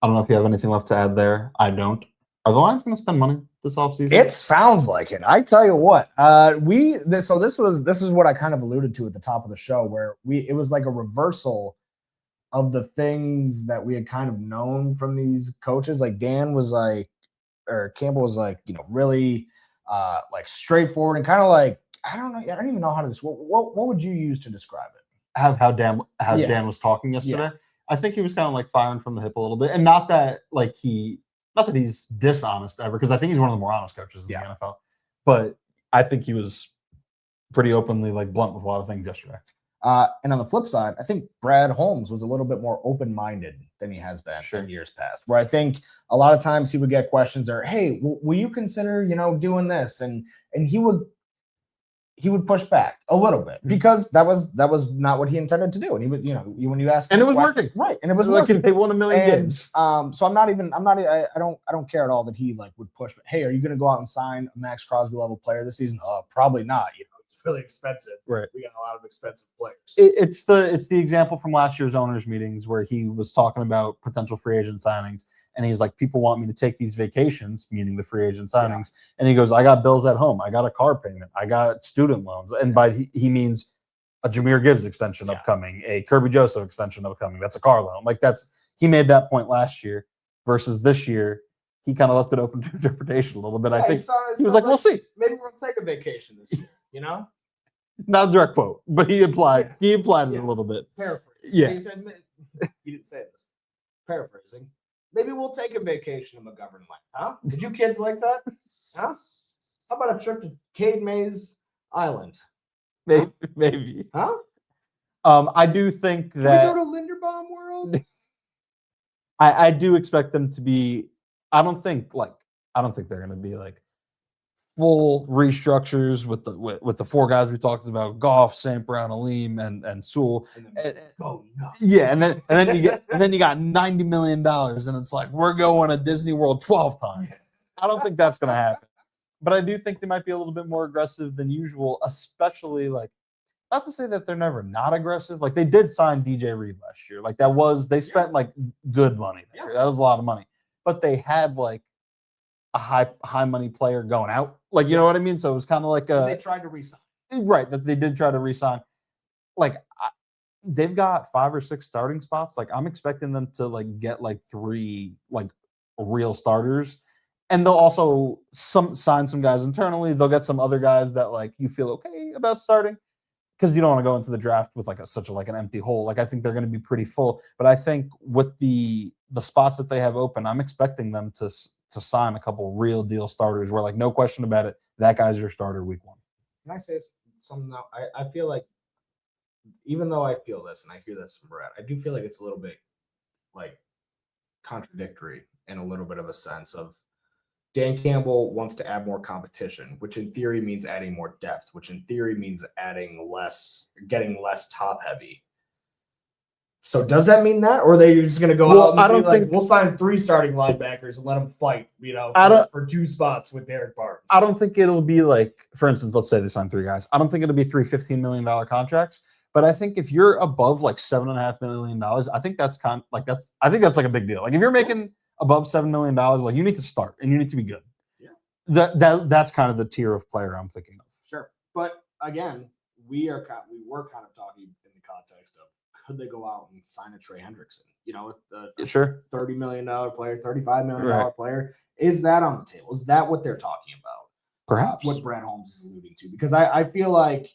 know if you have anything left to add there. I don't. Are the Lions going to spend money this offseason? It sounds like it. I tell you what, this is what I kind of alluded to at the top of the show, where it was like a reversal of the things that we had kind of known from these coaches. Like Dan was Campbell was really straightforward and kind of I don't know. I don't even know how to describe. What would you use to describe it? How Dan was talking yesterday. Yeah. I think he was kind of firing from the hip a little bit, and not that he's dishonest ever, because I think he's one of the more honest coaches in the NFL. But I think he was pretty openly blunt with a lot of things yesterday. And on the flip side, I think Brad Holmes was a little bit more open-minded than he has been in years past, where I think a lot of times he would get questions hey, will you consider, doing this? And he would push back a little bit because that was not what he intended to do. And he would, when you ask, and it was working, right? And it was working. They won 1 million games. So I don't care at all that he would push. But hey, are you going to go out and sign a Max Crosby level player this season? Probably not. It's really expensive. Right. We got a lot of expensive players. It's the example from last year's owners meetings where he was talking about potential free agent signings, and he's like, people want me to take these vacations, meaning the free agent signings, and he goes, I got bills at home, I got a car payment, I got student loans, and by he means a Jahmyr Gibbs extension upcoming, a Kirby Joseph extension upcoming. That's a car loan. Like he made that point last year versus this year. He kind of left it open to interpretation a little bit. I think he was like, we'll see. Maybe we'll take a vacation this year, Not a direct quote, but he implied it a little bit. Paraphrasing. Yeah. He said, he didn't say this. Paraphrasing. Maybe we'll take a vacation to McGovern Land, huh? Did you kids like that? Huh? How about a trip to Cade Mays Island? Maybe. Huh? I do think that. Can we go to Linderbaum World? I do expect them to be. I don't think they're going to be like full restructures with the four guys we talked about: Goff, St. Brown, Aleem, and Sewell. Yeah, and then you got $90 million, and it's like we're going to Disney World 12 times. I don't think that's going to happen, but I do think they might be a little bit more aggressive than usual, especially like. Not to say that they're never not aggressive. Like they did sign DJ Reed last year. Like they spent like good money there. Yeah. That was a lot of money. But they had like a high money player going out. Like, you know what I mean? So it was kind of like they tried to re-sign. Right, that they did try to re-sign. Like they've got 5 or 6 starting spots. Like I'm expecting them to like get like 3 like real starters. And they'll also sign some guys internally. They'll get some other guys that like you feel okay about starting. Because you don't want to go into the draft with like such an empty hole. Like I think they're going to be pretty full. But I think with the spots that they have open, I'm expecting them to sign a couple real deal starters where like no question about it, that guy's your starter week 1. Can I say something now? I feel like even though I feel this and I hear this from Brad, I do feel like it's a little bit like contradictory in a little bit of a sense of Dan Campbell wants to add more competition, which in theory means adding more depth, which in theory means getting less top heavy. So does that mean that, or are they just going to go out and I don't think we'll sign 3 starting linebackers and let them fight, for 2 spots with Derek Barnes? I don't think it'll be like, for instance, let's say they sign 3 guys. I don't think it'll be 3 $15 million contracts. But I think if you're above like $7.5 million, I think that's like a big deal. Like if you're making above $7 million, like you need to start and you need to be good. Yeah. That's kind of the tier of player I'm thinking of. Sure. But again, we were kind of talking in the context of could they go out and sign a Trey Hendrickson? Sure. $30 million player, $35 million player. Is that on the table? Is that what they're talking about? Perhaps. What Brad Holmes is alluding to. Because I feel like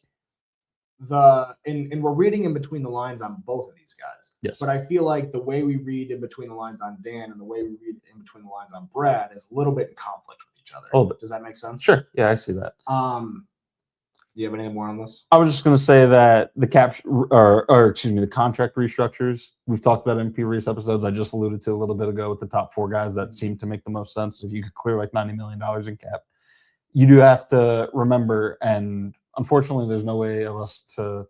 and we're reading in between the lines on both of these guys. Yes. But I feel like the way we read in between the lines on Dan and the way we read in between the lines on Brad is a little bit in conflict with each other. A little bit. Does that make sense? Sure. Yeah, I see that. Do you have anything more on this? I was just going to say that the the contract restructures we've talked about in previous episodes. I just alluded to a little bit ago with the top 4 guys that seem to make the most sense. If you could clear like $90 million in cap, you do have to remember, and unfortunately, there's no way of us to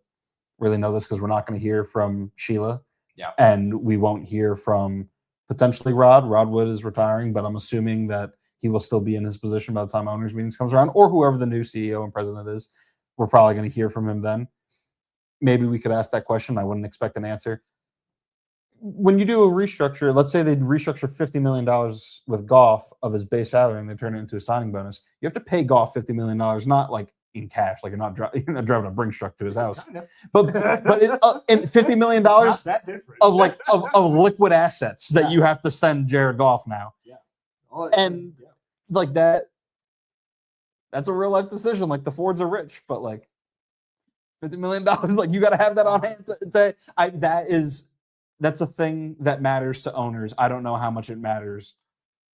really know this because we're not going to hear from Sheila. Yeah. And we won't hear from potentially Rod. Rod Wood is retiring, but I'm assuming that he will still be in his position by the time owners meetings comes around, or whoever the new CEO and president is. We're probably going to hear from him then. Maybe we could ask that question. I wouldn't expect an answer. When you do a restructure, let's say they restructure $50 million with Goff of his base salary and they turn it into a signing bonus. You have to pay Goff $50 million, not like in cash, like you're not driving a Brinks truck to his house, but in $50 million of liquid assets that you have to send Jared Goff now, like that's a real life decision. Like the Fords are rich, but like $50 million, like you got to have that on hand. That's a thing that matters to owners. I don't know how much it matters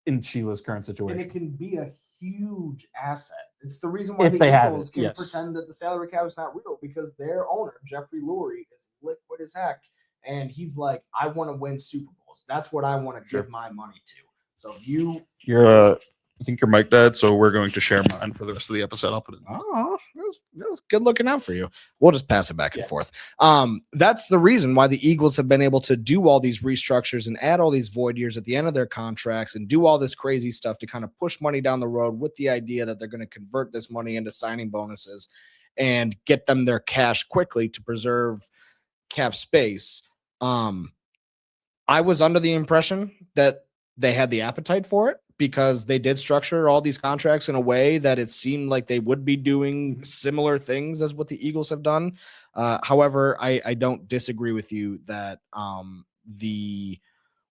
in Sheila's current situation, and it can be a huge asset. It's the reason why if the Eagles can pretend that the salary cap is not real, because their owner, Jeffrey Lurie, is liquid as heck. And he's like, I want to win Super Bowls. That's what I want to give my money to. So you're I think you're mic dead, so we're going to share mine for the rest of the episode. I'll put it in. Oh, that was good looking out for you. We'll just pass it back and forth. That's the reason why the Eagles have been able to do all these restructures and add all these void years at the end of their contracts and do all this crazy stuff to kind of push money down the road with the idea that they're going to convert this money into signing bonuses and get them their cash quickly to preserve cap space. I was under the impression that they had the appetite for it, because they did structure all these contracts in a way that it seemed like they would be doing similar things as what the Eagles have done. However, I don't disagree with you that the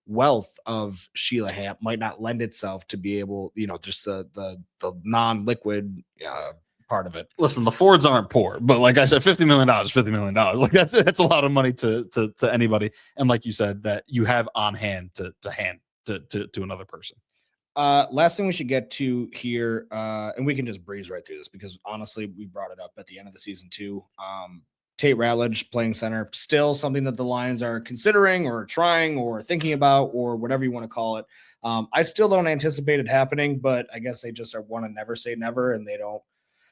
wealth of Sheila Hamp might not lend itself to be able, just the non-liquid part of it. Listen, the Fords aren't poor, but like I said, $50 million, $50 million. Like that's a lot of money to anybody. And like you said, that you have on hand to hand to another person. Last thing we should get to here, and we can just breeze right through this because honestly, we brought it up at the end of the season too. Tate Ratledge playing center, still something that the Lions are considering or trying or thinking about or whatever you want to call it. I still don't anticipate it happening, but I guess they just want to never say never, and they don't.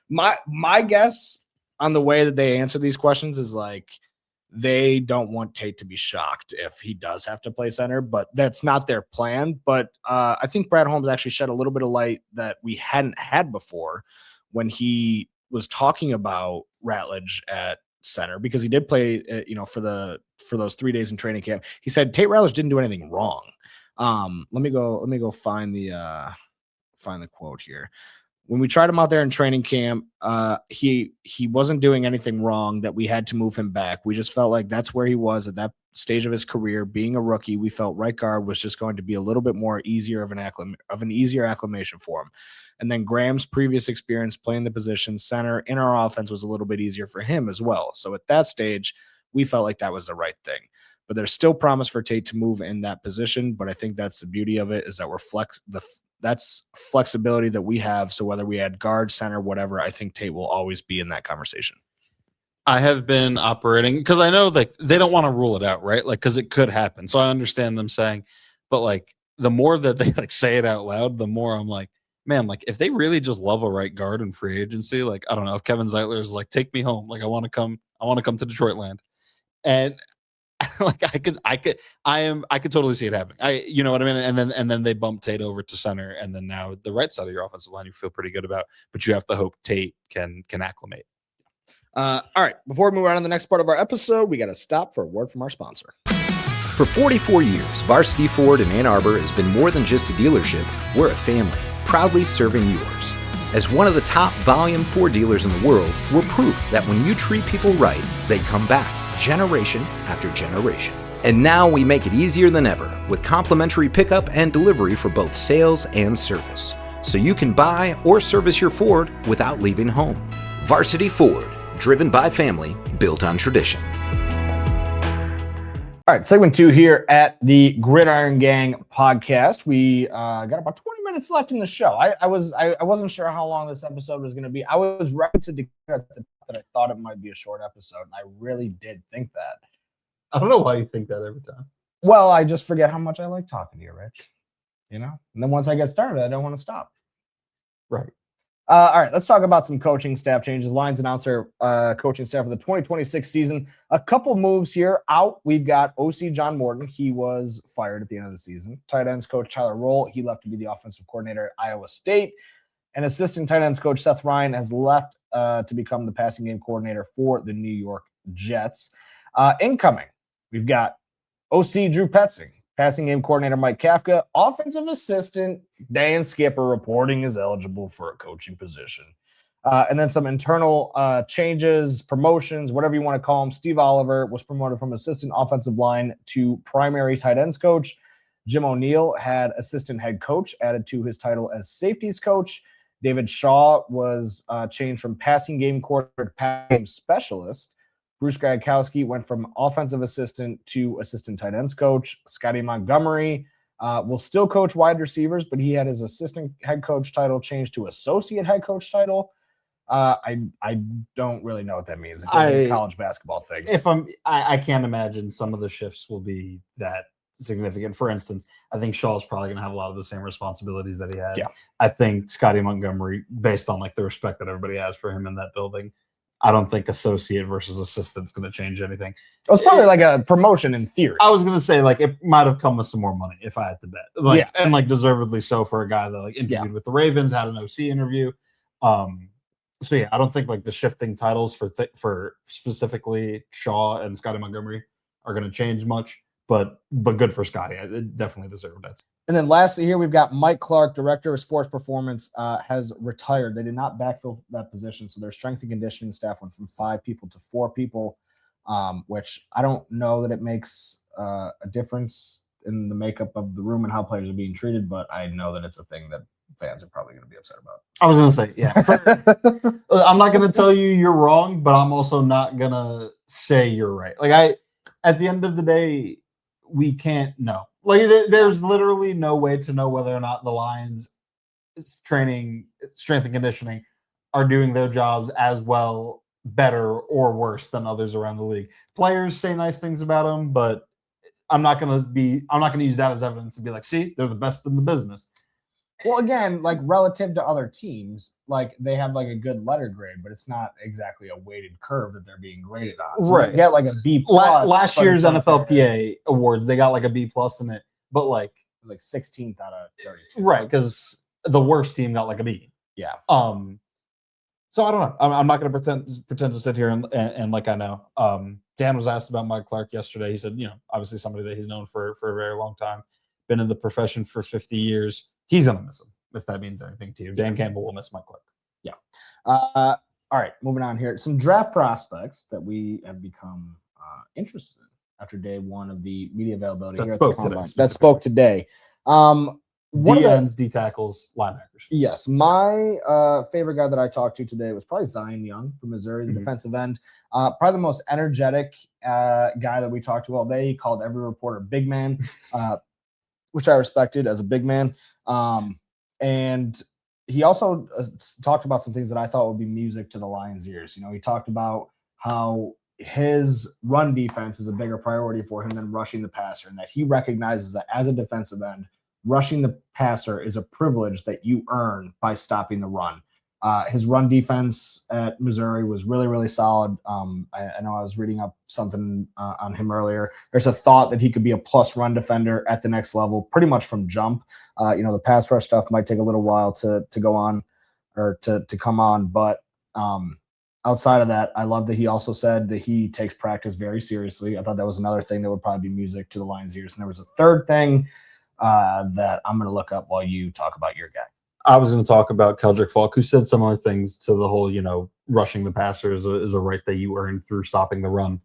My guess on the way that they answer these questions is like they don't want Tate to be shocked if he does have to play center, but that's not their plan. But I think Brad Holmes actually shed a little bit of light that we hadn't had before when he was talking about Ratledge at center, because he did play, for those 3 days in training camp. He said Tate Ratledge didn't do anything wrong. Let me go find the quote here. When we tried him out there in training camp, he wasn't doing anything wrong that we had to move him back. We just felt like that's where he was at that stage of his career. Being a rookie, we felt right guard was just going to be a little bit more easier of an easier acclimation for him. And then Graham's previous experience playing the position center in our offense was a little bit easier for him as well. So at that stage, we felt like that was the right thing. But there's still promise for Tate to move in that position. But I think that's the beauty of it, is that we're that's flexibility that we have. So whether we add guard, center, whatever, I think Tate will always be in that conversation. I have been operating because I know like they don't want to rule it out, right? Like, because it could happen. So I understand them saying, but like the more that they like say it out loud, the more I'm like, man, like if they really just love a right guard in free agency, like I don't know if Kevin Zeitler is like, take me home, like I want to come to Detroit land, and like I could totally see it happening. You know what I mean? And then they bump Tate over to center, and then now the right side of your offensive line you feel pretty good about, but you have to hope Tate can acclimate. All right, before we move on to the next part of our episode, we got to stop for a word from our sponsor. For 44 years, Varsity Ford in Ann Arbor has been more than just a dealership. We're a family, proudly serving yours. As one of the top volume Ford dealers in the world, we're proof that when you treat people right, they come back generation after generation. And now we make it easier than ever with complimentary pickup and delivery for both sales and service. So you can buy or service your Ford without leaving home. Varsity Ford, driven by family, built on tradition. All right, segment 2 here at the Gridiron Gang podcast. We got about 20 minutes left in the show. I wasn't sure how long this episode was going to be. I was ready to declare that I thought it might be a short episode, and I really did think that. I don't know why you think that every time. Well, I just forget how much I like talking to you, Rich. And then once I get started, I don't want to stop. Right. All right, let's talk about some coaching staff changes. Lions announced their coaching staff for the 2026 season. A couple moves here out. We've got OC John Morton. He was fired at the end of the season. Tight ends coach Tyler Roll. He left to be the offensive coordinator at Iowa State. And assistant tight ends coach Seth Ryan has left to become the passing game coordinator for the New York Jets. Incoming, we've got OC Drew Petzing. Passing game coordinator Mike Kafka, offensive assistant Dan Skipper reporting is eligible for a coaching position. And then some internal changes, promotions, whatever you want to call them. Steve Oliver was promoted from assistant offensive line to primary tight ends coach. Jim O'Neill had assistant head coach added to his title as safeties coach. David Shaw was changed from passing game coordinator to passing game specialist. Bruce Gradkowski went from offensive assistant to assistant tight ends coach. Scotty Montgomery will still coach wide receivers, but he had his assistant head coach title changed to associate head coach title. I don't really know what that means. It's a college basketball thing. I can't imagine some of the shifts will be that significant. For instance, I think Shaw's probably going to have a lot of the same responsibilities that he had. Yeah. I think Scotty Montgomery, based on like the respect that everybody has for him in that building, I don't think associate versus assistant is going to change anything. It was probably like a promotion in theory. I was going to say like it might have come with some more money if I had to bet. And like deservedly so for a guy that like interviewed with the Ravens, had an OC interview. So yeah, I don't think like the shifting titles for specifically Shaw and Scotty Montgomery are going to change much. but good for Scotty. It definitely deserved that. And then lastly here, we've got Mike Clark, Director of Sports Performance, has retired. They did not backfill that position, so their strength and conditioning staff went from 5 people to 4 people, which I don't know that it makes a difference in the makeup of the room and how players are being treated, but I know that it's a thing that fans are probably going to be upset about. I was going to say, yeah. I'm not going to tell you you're wrong, but I'm also not going to say you're right. Like at the end of the day, we can't know. Like there's literally no way to know whether or not the Lions training, strength and conditioning are doing their jobs as well, better, or worse than others around the league. Players say nice things about them, but I'm not going to use that as evidence and be like, see, they're the best in the business. Well, again, like relative to other teams, like they have like a good letter grade, but it's not exactly a weighted curve that they're being graded on. So right. You get like a B+. Last year's NFLPA awards, they got like a B+ in it, but like it was like 16th out of 32. Right, because the worst team got like a B. Yeah. So I don't know. I'm not going to pretend to sit here and like I know. Dan was asked about Mike Clark yesterday. He said, obviously somebody that he's known for a very long time, been in the profession for 50 years. He's going to miss him, if that means anything to you. Dan Campbell will miss Mike Clark. Yeah. All right, moving on here. Some draft prospects that we have become interested in after day one of the media availability here at the Combine. That spoke today. DNs, D tackles, linebackers. Yes. My favorite guy that I talked to today was probably Zion Young from Missouri, the defensive end. Probably the most energetic guy that we talked to all day. He called every reporter big man, which I respected as a big man. And he also talked about some things that I thought would be music to the Lions' ears. He talked about how his run defense is a bigger priority for him than rushing the passer, and that he recognizes that as a defensive end, rushing the passer is a privilege that you earn by stopping the run. His run defense at Missouri was really, really solid. I know I was reading up something on him earlier. There's a thought that he could be a plus run defender at the next level, pretty much from jump. The pass rush stuff might take a little while to go on or to come on. But outside of that, I love that he also said that he takes practice very seriously. I thought that was another thing that would probably be music to the Lions' ears. And there was a third thing that I'm going to look up while you talk about your guy. I was going to talk about Keldrick Falk, who said similar things to the whole, rushing the passer is a right that you earn through stopping the run.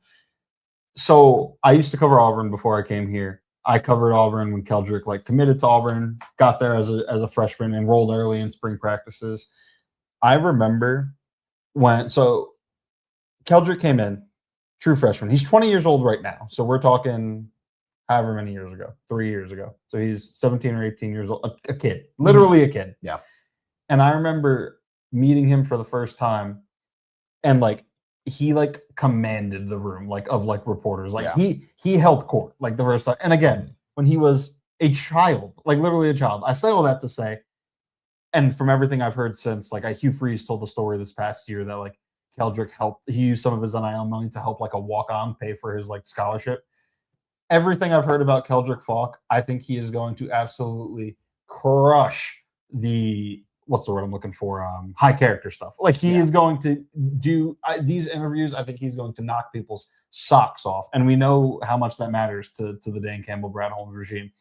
So I used to cover Auburn before I came here. I covered Auburn when Keldrick committed to Auburn, got there as a freshman, enrolled early in spring practices. I remember so Keldrick came in, true freshman. He's 20 years old right now. So we're talking however many years ago, 3 years ago. So he's 17 or 18 years old, a kid, literally a kid. Yeah. And I remember meeting him for the first time, and he commanded the room of reporters. He held court the first time. And again, when he was a child, literally a child. I say all that to say, and from everything I've heard since, Hugh Freeze told the story this past year that Keldrick helped. He used some of his NIL money to help a walk-on pay for his scholarship. Everything I've heard about Keldrick Falk, I think he is going to absolutely crush the what's the word I'm looking for? High character stuff. He is going to do these interviews. I think he's going to knock people's socks off, and we know how much that matters to the Dan Campbell, Brad Holmes regime.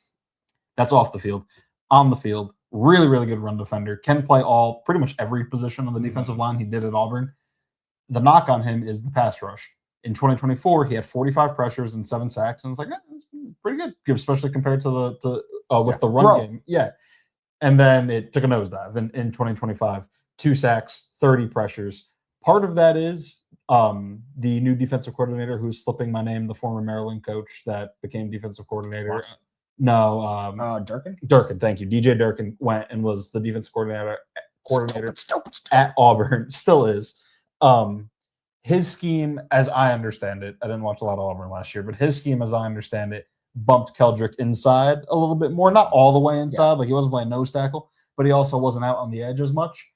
That's off the field. On the field, really, really good run defender. Can play pretty much every position on the defensive line. He did at Auburn. The knock on him is the pass rush. In 2024, he had 45 pressures and 7 sacks, and it's it's pretty good, especially compared to with the run game. Yeah. And then it took a nosedive in 2025, 2 sacks, 30 pressures. Part of that is the new defensive coordinator who's slipping my name, the former Maryland coach that became defensive coordinator. Watson. No, Durkin. Durkin, thank you. DJ Durkin went and was the defensive coordinator at Auburn, still is. His scheme, as I understand it, I didn't watch a lot of Auburn last year, but his scheme, as I understand it, bumped Keldrick inside a little bit more, not all the way inside. He wasn't playing nose tackle, but he also wasn't out on the edge as much,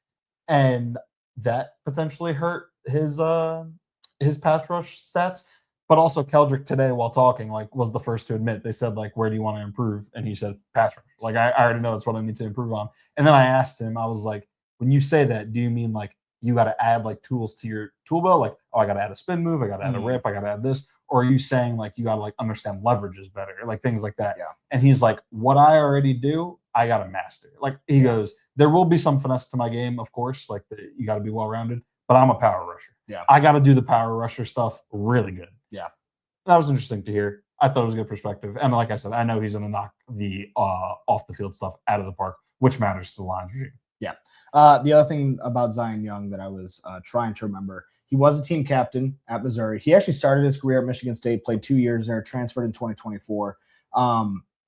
and that potentially hurt his pass rush stats. But also Keldrick today, while talking, was the first to admit, they said, where do you want to improve? And he said, pass rush. I already know that's what I need to improve on. And then I asked him, I was like, when you say that, do you mean you got to add tools to your tool belt? I got to add a spin move, I got to add a rip, I got to add this, or are you saying like you got to like understand leverages better, like things like that? Yeah. And he's like, what I already do, I got to master. Like he goes, there will be some finesse to my game, of course, like you got to be well rounded, but I'm a power rusher. Yeah. I got to do the power rusher stuff really good. Yeah. That was interesting to hear. I thought it was a good perspective. And like I said, I know he's going to knock the off the field stuff out of the park, which matters to the Lions regime. Yeah. The other thing about Zion Young that I was trying to remember, he was a team captain at Missouri. He actually started his career at Michigan State, played 2 years there, transferred in 2024.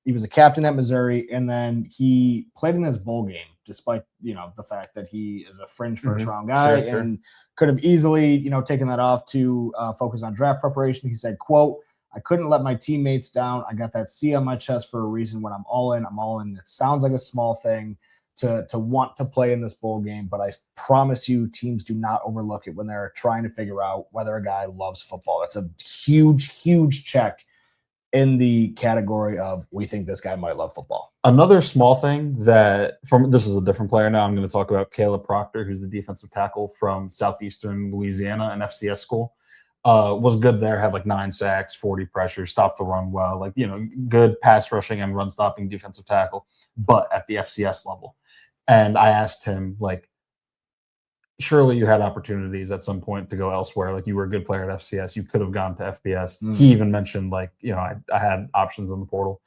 He was a captain at Missouri, and then he played in his bowl game, despite, the fact that he is a fringe first-round guy and could have easily, taken that off to focus on draft preparation. He said, quote, I couldn't let my teammates down. I got that C on my chest for a reason. When I'm all in, I'm all in. It sounds like a small thing to want to play in this bowl game, but I promise you teams do not overlook it when they're trying to figure out whether a guy loves football. It's a huge, huge check in the category of we think this guy might love football. Another small thing this is a different player now. I'm going to talk about Caleb Proctor, who's the defensive tackle from Southeastern Louisiana, an FCS school. Was good there, had like 9 sacks, 40 pressures, stopped the run well, like, good pass rushing and run stopping defensive tackle, but at the FCS level. And I asked him, like, surely you had opportunities at some point to go elsewhere. Like, you were a good player at FCS. You could have gone to FBS. He even mentioned, like, I had options in the portal.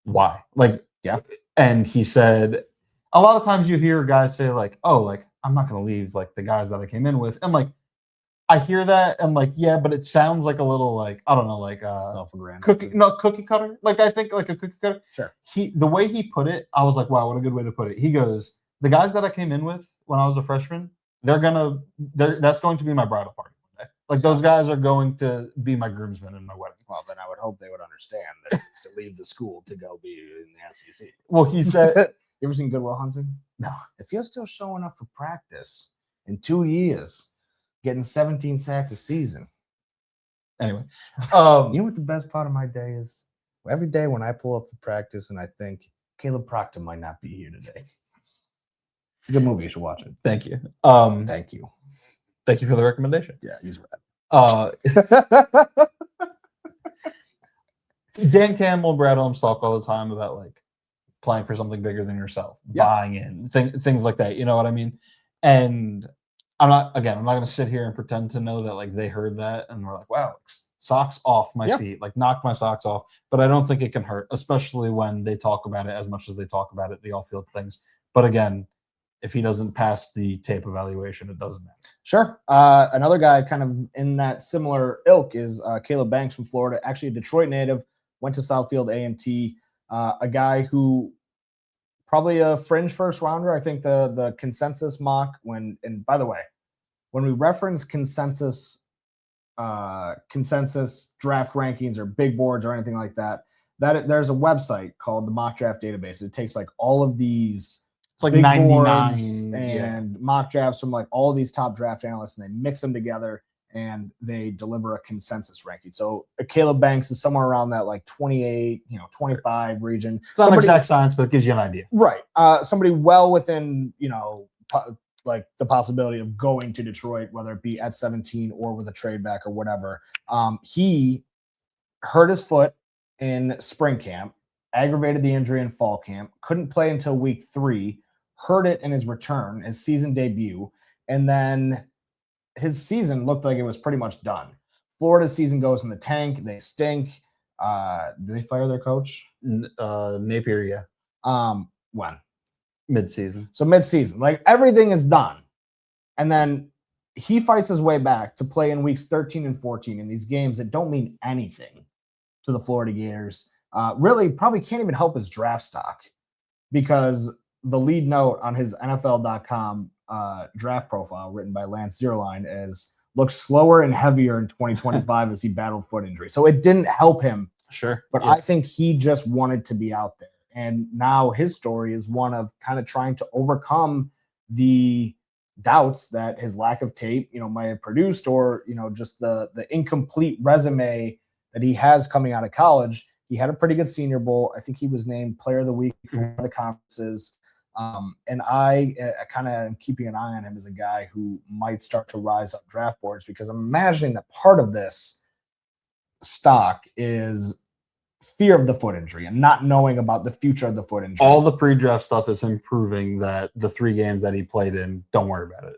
Why? Like, yeah. And he said, a lot of times you hear guys say, like, oh, like, I'm not going to leave, like, the guys that I came in with. And, like, I hear that and like, yeah, but it sounds like a little like, I don't know, like cookie cutter. Like I think like a cookie cutter. Sure. The way he put it, I was like, wow, what a good way to put it. He goes, the guys that I came in with when I was a freshman, that's going to be my bridal party one day. Like those guys are going to be my groomsmen in my wedding. Well, then I would hope they would understand that it's to leave the school to go be in the SEC. Well, he said, you ever seen Good Will Hunting? No. If you're still showing up for practice in 2 years, getting 17 sacks a season. Anyway, you know what the best part of my day is? Every day when I pull up for practice and I think Caleb Proctor might not be here today. It's a good movie. You should watch it. Thank you. Thank you. Thank you for the recommendation. Yeah, he's rad. Dan Campbell, Brad Holmes talk all the time about like playing for something bigger than yourself, buying in, things like that. You know what I mean? And I'm not going to sit here and pretend to know that like they heard that and we're like, wow, socks off my feet, like knock my socks off. But I don't think it can hurt, especially when they talk about it as much as they talk about it, the off-field things. But again, if he doesn't pass the tape evaluation, it doesn't matter. Sure. Another guy kind of in that similar ilk is Caleb Banks from Florida, actually a Detroit native, went to Southfield A&T, a guy who probably a fringe first rounder. I think the consensus mock and by the way, when we reference consensus draft rankings or big boards or anything like that, there's a website called the Mock Draft Database. It takes like all of these, it's like big 99 and mock drafts from like all of these top draft analysts, and they mix them together and they deliver a consensus ranking. So Caleb Banks is somewhere around that like 28, 25 region. It's not exact science, but it gives you an idea. Right. Somebody well within, like the possibility of going to Detroit, whether it be at 17 or with a trade back or whatever. He hurt his foot in spring camp, aggravated the injury in fall camp, couldn't play until week 3, hurt it in his return, his season debut, and then his season looked like it was pretty much done. Florida's season goes in the tank. They stink. Did they fire their coach? Napier, yeah. When? Mid-season. So mid-season. Like everything is done. And then he fights his way back to play in weeks 13 and 14 in these games that don't mean anything to the Florida Gators. Really probably can't even help his draft stock because the lead note on his NFL.com draft profile written by Lance Zierlein is looks slower and heavier in 2025 as he battled foot injury. So it didn't help him. Sure. But I think he just wanted to be out there. And now his story is one of kind of trying to overcome the doubts that his lack of tape, might have produced, or, just the incomplete resume that he has coming out of college. He had a pretty good Senior Bowl. I think he was named Player of the Week for one of the conferences. And I kind of am keeping an eye on him as a guy who might start to rise up draft boards, because I'm imagining that part of this stock is fear of the foot injury and not knowing about the future of the foot injury. All the pre-draft stuff is him proving that the 3 games that he played in, don't worry about it.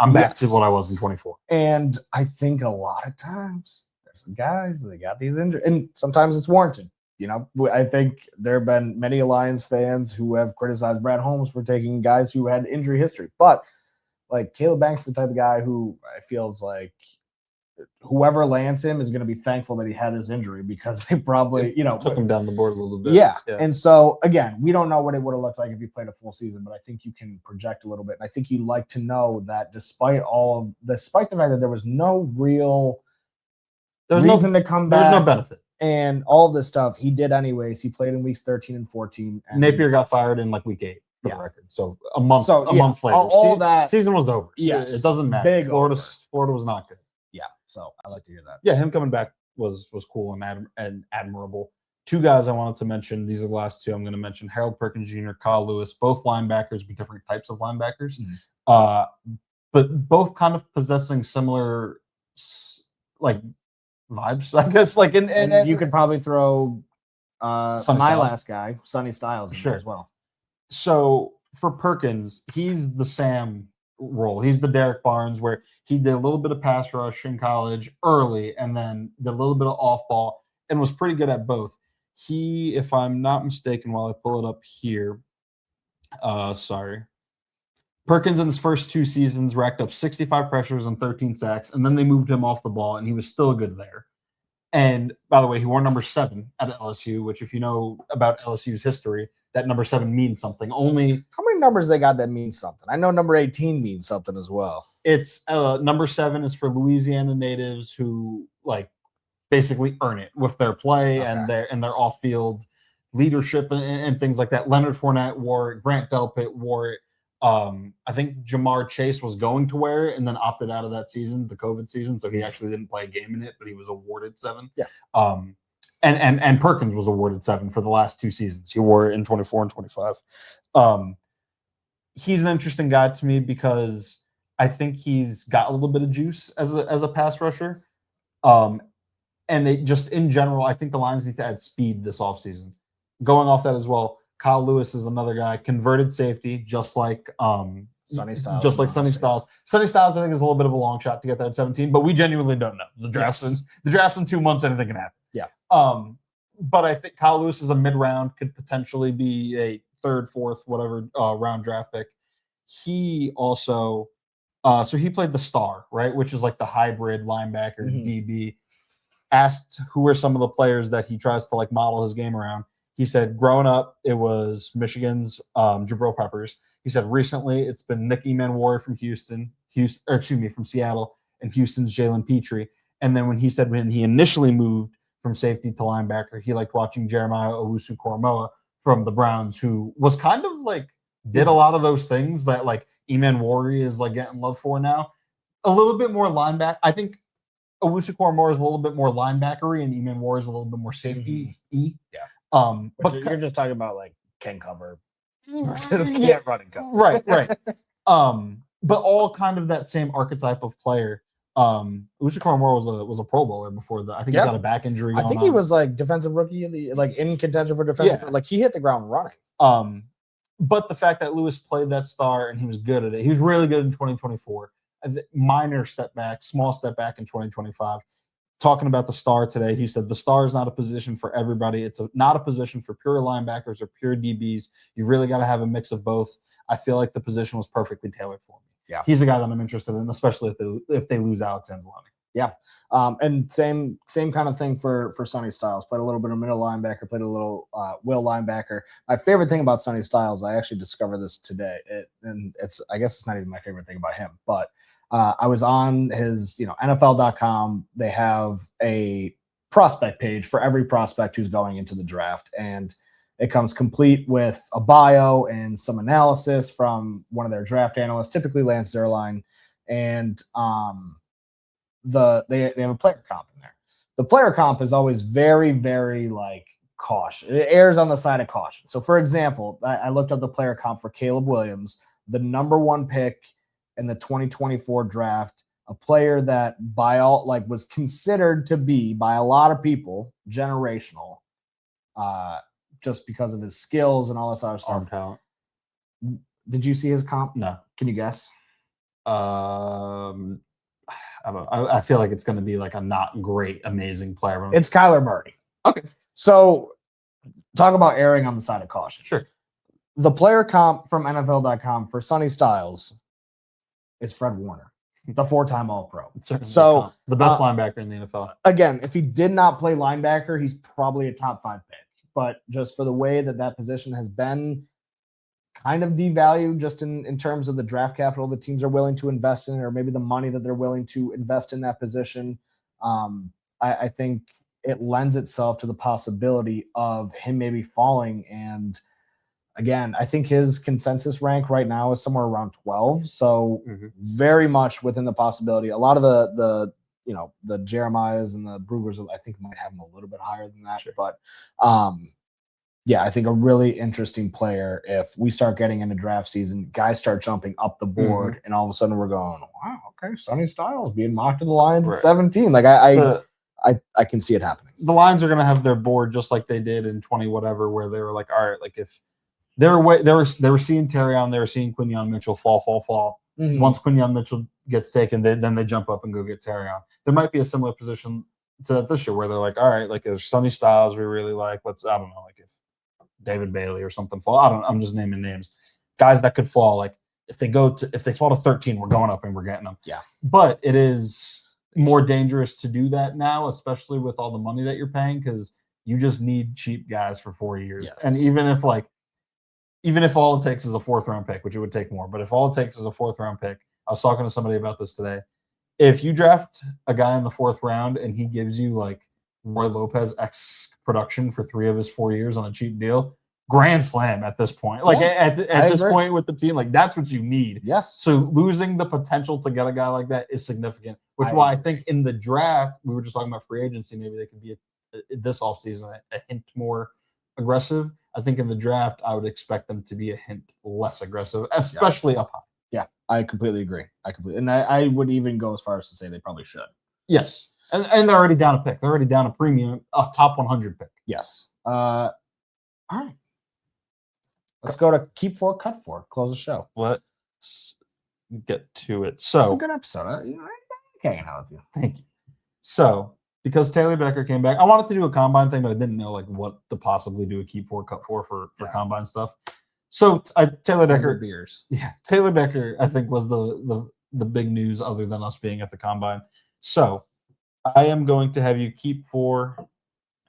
I'm back to what I was in 24. And I think a lot of times there's some guys, they got these injuries, and sometimes it's warranted. You know, I think there have been many Lions fans who have criticized Brad Holmes for taking guys who had injury history. But like Caleb Banks is the type of guy who I feels like whoever lands him is going to be thankful that he had his injury, because they probably, took him down the board a little bit. Yeah. And so again, we don't know what it would have looked like if he played a full season, but I think you can project a little bit. And I think you'd like to know that despite the fact that there was no real reason to come back, there's no benefit. And all of this stuff he did anyways. He played in weeks 13 and 14. And Napier got fired in like week 8 for the record. So a month later, all that season was over. Yes, it doesn't matter. Florida was not good. Yeah, so I like to hear that. Yeah, him coming back was cool and admirable. 2 guys I wanted to mention. These are the last 2 I'm going to mention. Harold Perkins Jr., Kyle Lewis, both linebackers, but different types of linebackers. But both kind of possessing similar like vibes, I guess. Like and you could probably throw my Styles. last guy, Sonny Styles, in there as well. So for Perkins, he's the Sam role. He's the Derek Barnes, where he did a little bit of pass rush in college early and then did a little bit of off ball and was pretty good at both. He, if I'm not mistaken, while I pull it up here, Perkins in his first 2 seasons racked up 65 pressures and 13 sacks, and then they moved him off the ball, and he was still good there. And by the way, he wore number 7 at LSU, which, if you know about LSU's history, that number 7 means something. Only how many numbers they got that means something? I know number 18 means something as well. It's number 7 is for Louisiana natives who like basically earn it with their play and their off-field leadership and things like that. Leonard Fournette wore it. Grant Delpit wore it. I think Jamar Chase was going to wear it and then opted out of that season, the COVID season, so he actually didn't play a game in it, but he was awarded 7. Yeah. And Perkins was awarded 7 for the last 2 seasons. He wore it in 24 and 25. He's an interesting guy to me because I think he's got a little bit of juice as a pass rusher. And it just in general, I think the Lions need to add speed this offseason. Going off that as well, Kyle Lewis is another guy, converted safety, just like Sonny Styles. Just like Sonny Styles. Sonny Styles, I think, is a little bit of a long shot to get there at 17, but we genuinely don't know. The draft's in 2 months, anything can happen. Yeah. But I think Kyle Lewis is a mid-round, could potentially be a 3rd, 4th, whatever round draft pick. He also, so he played the star, right, which is like the hybrid linebacker, DB. Asked who are some of the players that he tries to like model his game around. He said, growing up, it was Michigan's Jabril Peppers. He said, recently, it's been Nick Emanwari from from Seattle, and Houston's Jalen Petrie. And then when he initially moved from safety to linebacker, he liked watching Jeremiah Owusu-Koramoah from the Browns, who was kind of like, did a lot of those things that like Emanwari is like getting love for now. A little bit more linebacker. I think Owusu-Koramoah is a little bit more linebackery, and Emanwari is a little bit more safety-y. Yeah. But you're just talking about like can cover versus can't run and cover. Right. But all kind of that same archetype of player. Owusu-Koramoah was a Pro Bowler before that. I think he's got a back injury. I think he was like defensive rookie, like in contention for defensive. Yeah. Like he hit the ground running. But the fact that Lewis played that star and he was good at it, he was really good in 2024. Small step back in 2025. Talking about the star today, he said the star is not a position for everybody. It's not a position for pure linebackers or pure DBs. You really got to have a mix of both. I feel like the position was perfectly tailored for me. Yeah, he's a guy that I'm interested in, especially if they lose Alex Anzalone. Yeah, and same kind of thing for Sonny Styles. Played a little bit of middle linebacker, played a little will linebacker. My favorite thing about Sonny Styles, I actually discovered this today, I guess it's not even my favorite thing about him, but I was on his, NFL.com. They have a prospect page for every prospect who's going into the draft, and it comes complete with a bio and some analysis from one of their draft analysts, typically Lance Zierlein, and they have a player comp in there. The player comp is always very, very like cautious. It errs on the side of caution. So, for example, I looked up the player comp for Caleb Williams, the number 1 pick in the 2024 draft a player that was considered to be by a lot of people generational, just because of his skills and all this other Arm stuff. talent. Did you see his comp? No. Can you guess? I don't know. I feel like it's going to be like a not great, amazing player. It's Kyler Murray. Okay. So talk about erring on the side of caution. Sure. The player comp from NFL.com for Sonny Styles is Fred Warner, the 4-time All-Pro. So the best linebacker in the NFL. Again, if he did not play linebacker, he's probably a top 5 pick. But just for the way that position has been kind of devalued just in terms of the draft capital the teams are willing to invest in, or maybe the money that they're willing to invest in that position, I think it lends itself to the possibility of him maybe falling. And again, I think his consensus rank right now is somewhere around 12. So very much within the possibility. A lot of the Jeremiahs and the Brugers, I think might have him a little bit higher than that. Sure. But yeah, I think a really interesting player. If we start getting into draft season, guys start jumping up the board, and all of a sudden we're going, wow, okay, Sonny Styles being mocked to the Lions at 17. Like I can see it happening. The Lions are going to have their board just like they did in 20 whatever, where they were like, all right, like if they were seeing Terrion, they were seeing Quinyon Mitchell fall. Mm-hmm. Once Quinyon Mitchell gets taken, then they jump up and go get Terrion. There might be a similar position to that this year where they're like, all right, like there's Sonny Styles we really like. I don't know, like if David Bailey or something fall. I'm just naming names. Guys that could fall. Like if they fall to 13, we're going up and we're getting them. Yeah. But it is more dangerous to do that now, especially with all the money that you're paying, because you just need cheap guys for 4 years. Yes. And even if all it takes is a 4th round pick, which it would take more, but if all it takes is a 4th round pick, I was talking to somebody about this today. If you draft a guy in the 4th round and he gives you like Roy Lopez X production for 3 of his 4 years on a cheap deal, grand slam at this point. Like at this point with the team, like that's what you need. Yes. So losing the potential to get a guy like that is significant, which is why I think in the draft, we were just talking about free agency, maybe they could be this offseason a hint more aggressive. I think in the draft, I would expect them to be a hint less aggressive, especially up high. Yeah, I completely agree. And I would even go as far as to say they probably should. Yes. And they're already down a pick. They're already down a premium, a top 100 pick. Yes. All right. Let's go to keep 4, cut 4. Close the show. Let's get to it. So it's a good episode. I'm hanging out with you. Thank you. So because Taylor Decker came back, I wanted to do a combine thing, but I didn't know like what to possibly do a keep 4, cut 4 for combine stuff. So Taylor Decker beers. Yeah, Taylor Decker, I think was the big news other than us being at the combine. So I am going to have you keep 4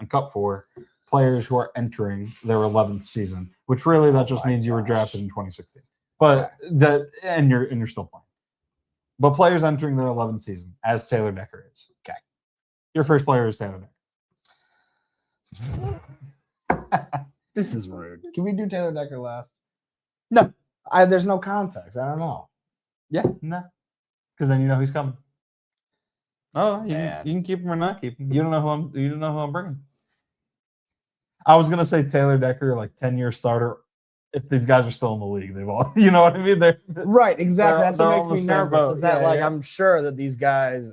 and cut 4 players who are entering their 11th season, which really that just means you were drafted in 2016. But and you're still playing. But players entering their 11th season, as Taylor Decker is. Okay. Your first player is Taylor Decker. This is rude. Can we do Taylor Decker last? No. There's no context. I don't know. Yeah, no. Because then you know who's coming. Oh, you can keep him or not keep him. You don't know who I'm bringing. I was gonna say Taylor Decker, like 10-year starter. If these guys are still in the league, they've all, you know what I mean? They're right, exactly. That's what makes me nervous. Is that I'm sure that these guys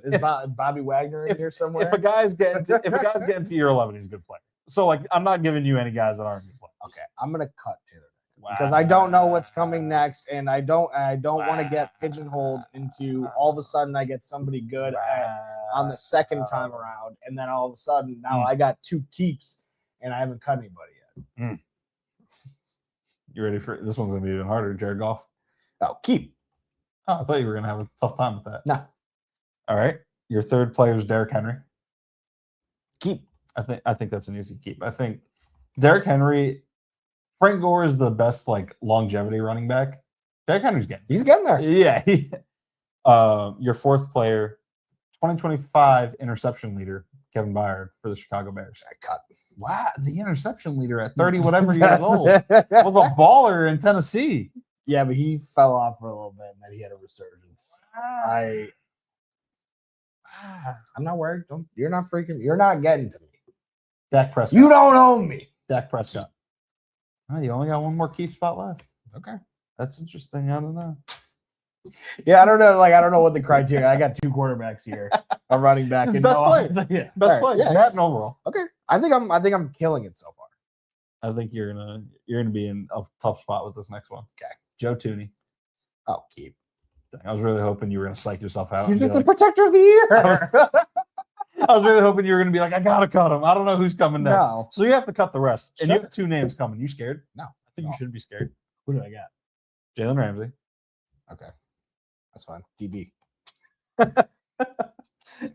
Bobby Wagner in here somewhere. If a guy's getting to year 11, he's a good player. So like, I'm not giving you any guys that aren't good players. Okay, I'm gonna cut Taylor because I don't know what's coming next, and I don't want to get pigeonholed into all of a sudden I get somebody good on the second time around, and then all of a sudden now I got 2 keeps and I haven't cut anybody yet. You ready for this? One's gonna be even harder. Jared Goff. Oh, keep. Oh, I thought you were gonna have a tough time with that. No. All right. Your third player is Derrick Henry. Keep. I think that's an easy keep. I think Derrick Henry. Frank Gore is the best like longevity running back. Derrick Henry's getting. He's getting there. Yeah. Your fourth player, 2025 interception leader, Kevin Byard for the Chicago Bears. I cut. Wow, the interception leader at 30 whatever years old was a baller in Tennessee. Yeah, but he fell off for a little bit and then he had a resurgence. I'm not worried. You're not freaking. You're not getting to me. Dak Prescott. You don't own me. Dak Prescott. Oh, you only got one more keep spot left. Okay. That's interesting. I don't know. Yeah, I don't know. Like, I don't know what the criteria. I got 2 quarterbacks here. A running back and Best no player. offense. Yeah, Best All player, Yeah, bat and overall. okay. I think I'm killing it so far. I think you're gonna be in a tough spot with this next one. Okay. Joe Tooney. Oh, keep. I was really hoping you were gonna psych yourself out. You're And be just the like, protector of the year. I was really hoping you were gonna be like, I gotta cut him. I don't know who's coming next. No. So you have to cut the rest. And you Sure. have 2 names coming. You scared? No. I think you shouldn't be scared. Who do I got? Jalen Ramsey. Okay, that's fine. DB.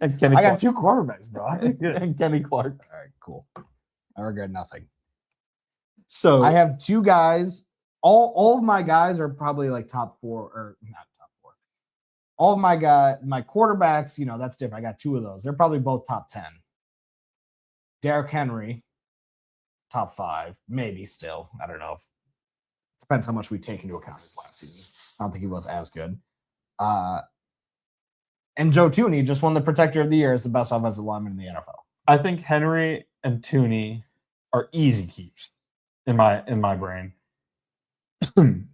And Kenny I got Clark. 2 quarterbacks, bro. And Kenny Clark. All right, cool. I regret nothing. So I have 2 guys. All of my guys are probably like top 4 or not top 4. All of my quarterbacks, that's different. I got 2 of those. They're probably both top 10. Derrick Henry, top 5, maybe still. I don't know. Depends how much we take into account his last season. I don't think he was as good. And Joe Tooney just won the Protector of the Year as the best offensive lineman in the NFL. I think Henry and Tooney are easy keeps in my brain. And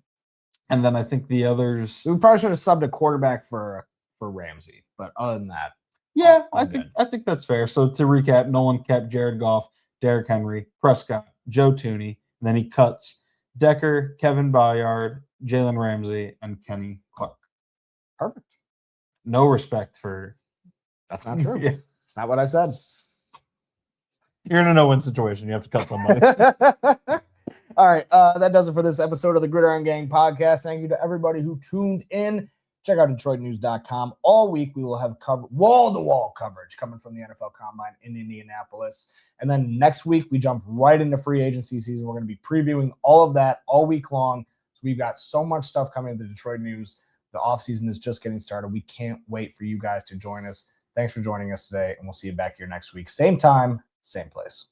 then I think the others. We probably should have subbed a quarterback for Ramsey, but other than that, Yeah, I'm good. I think that's fair. So to recap, Nolan kept Jared Goff, Derrick Henry, Prescott, Joe Tooney, and then he cuts Decker, Kevin Byard, Jalen Ramsey, and Kenny Clark. Perfect. No respect for. That's not true. Yeah. It's not what I said. You're in a no-win situation. You have to cut somebody. All right. That does it for this episode of the Gridiron Gang podcast. Thank you to everybody who tuned in. Check out DetroitNews.com. All week, we will have wall-to-wall coverage coming from the NFL Combine in Indianapolis. And then next week, we jump right into free agency season. We're going to be previewing all of that all week long. So we've got so much stuff coming to Detroit News. The offseason is just getting started. We can't wait for you guys to join us. Thanks for joining us today, and we'll see you back here next week. Same time, same place.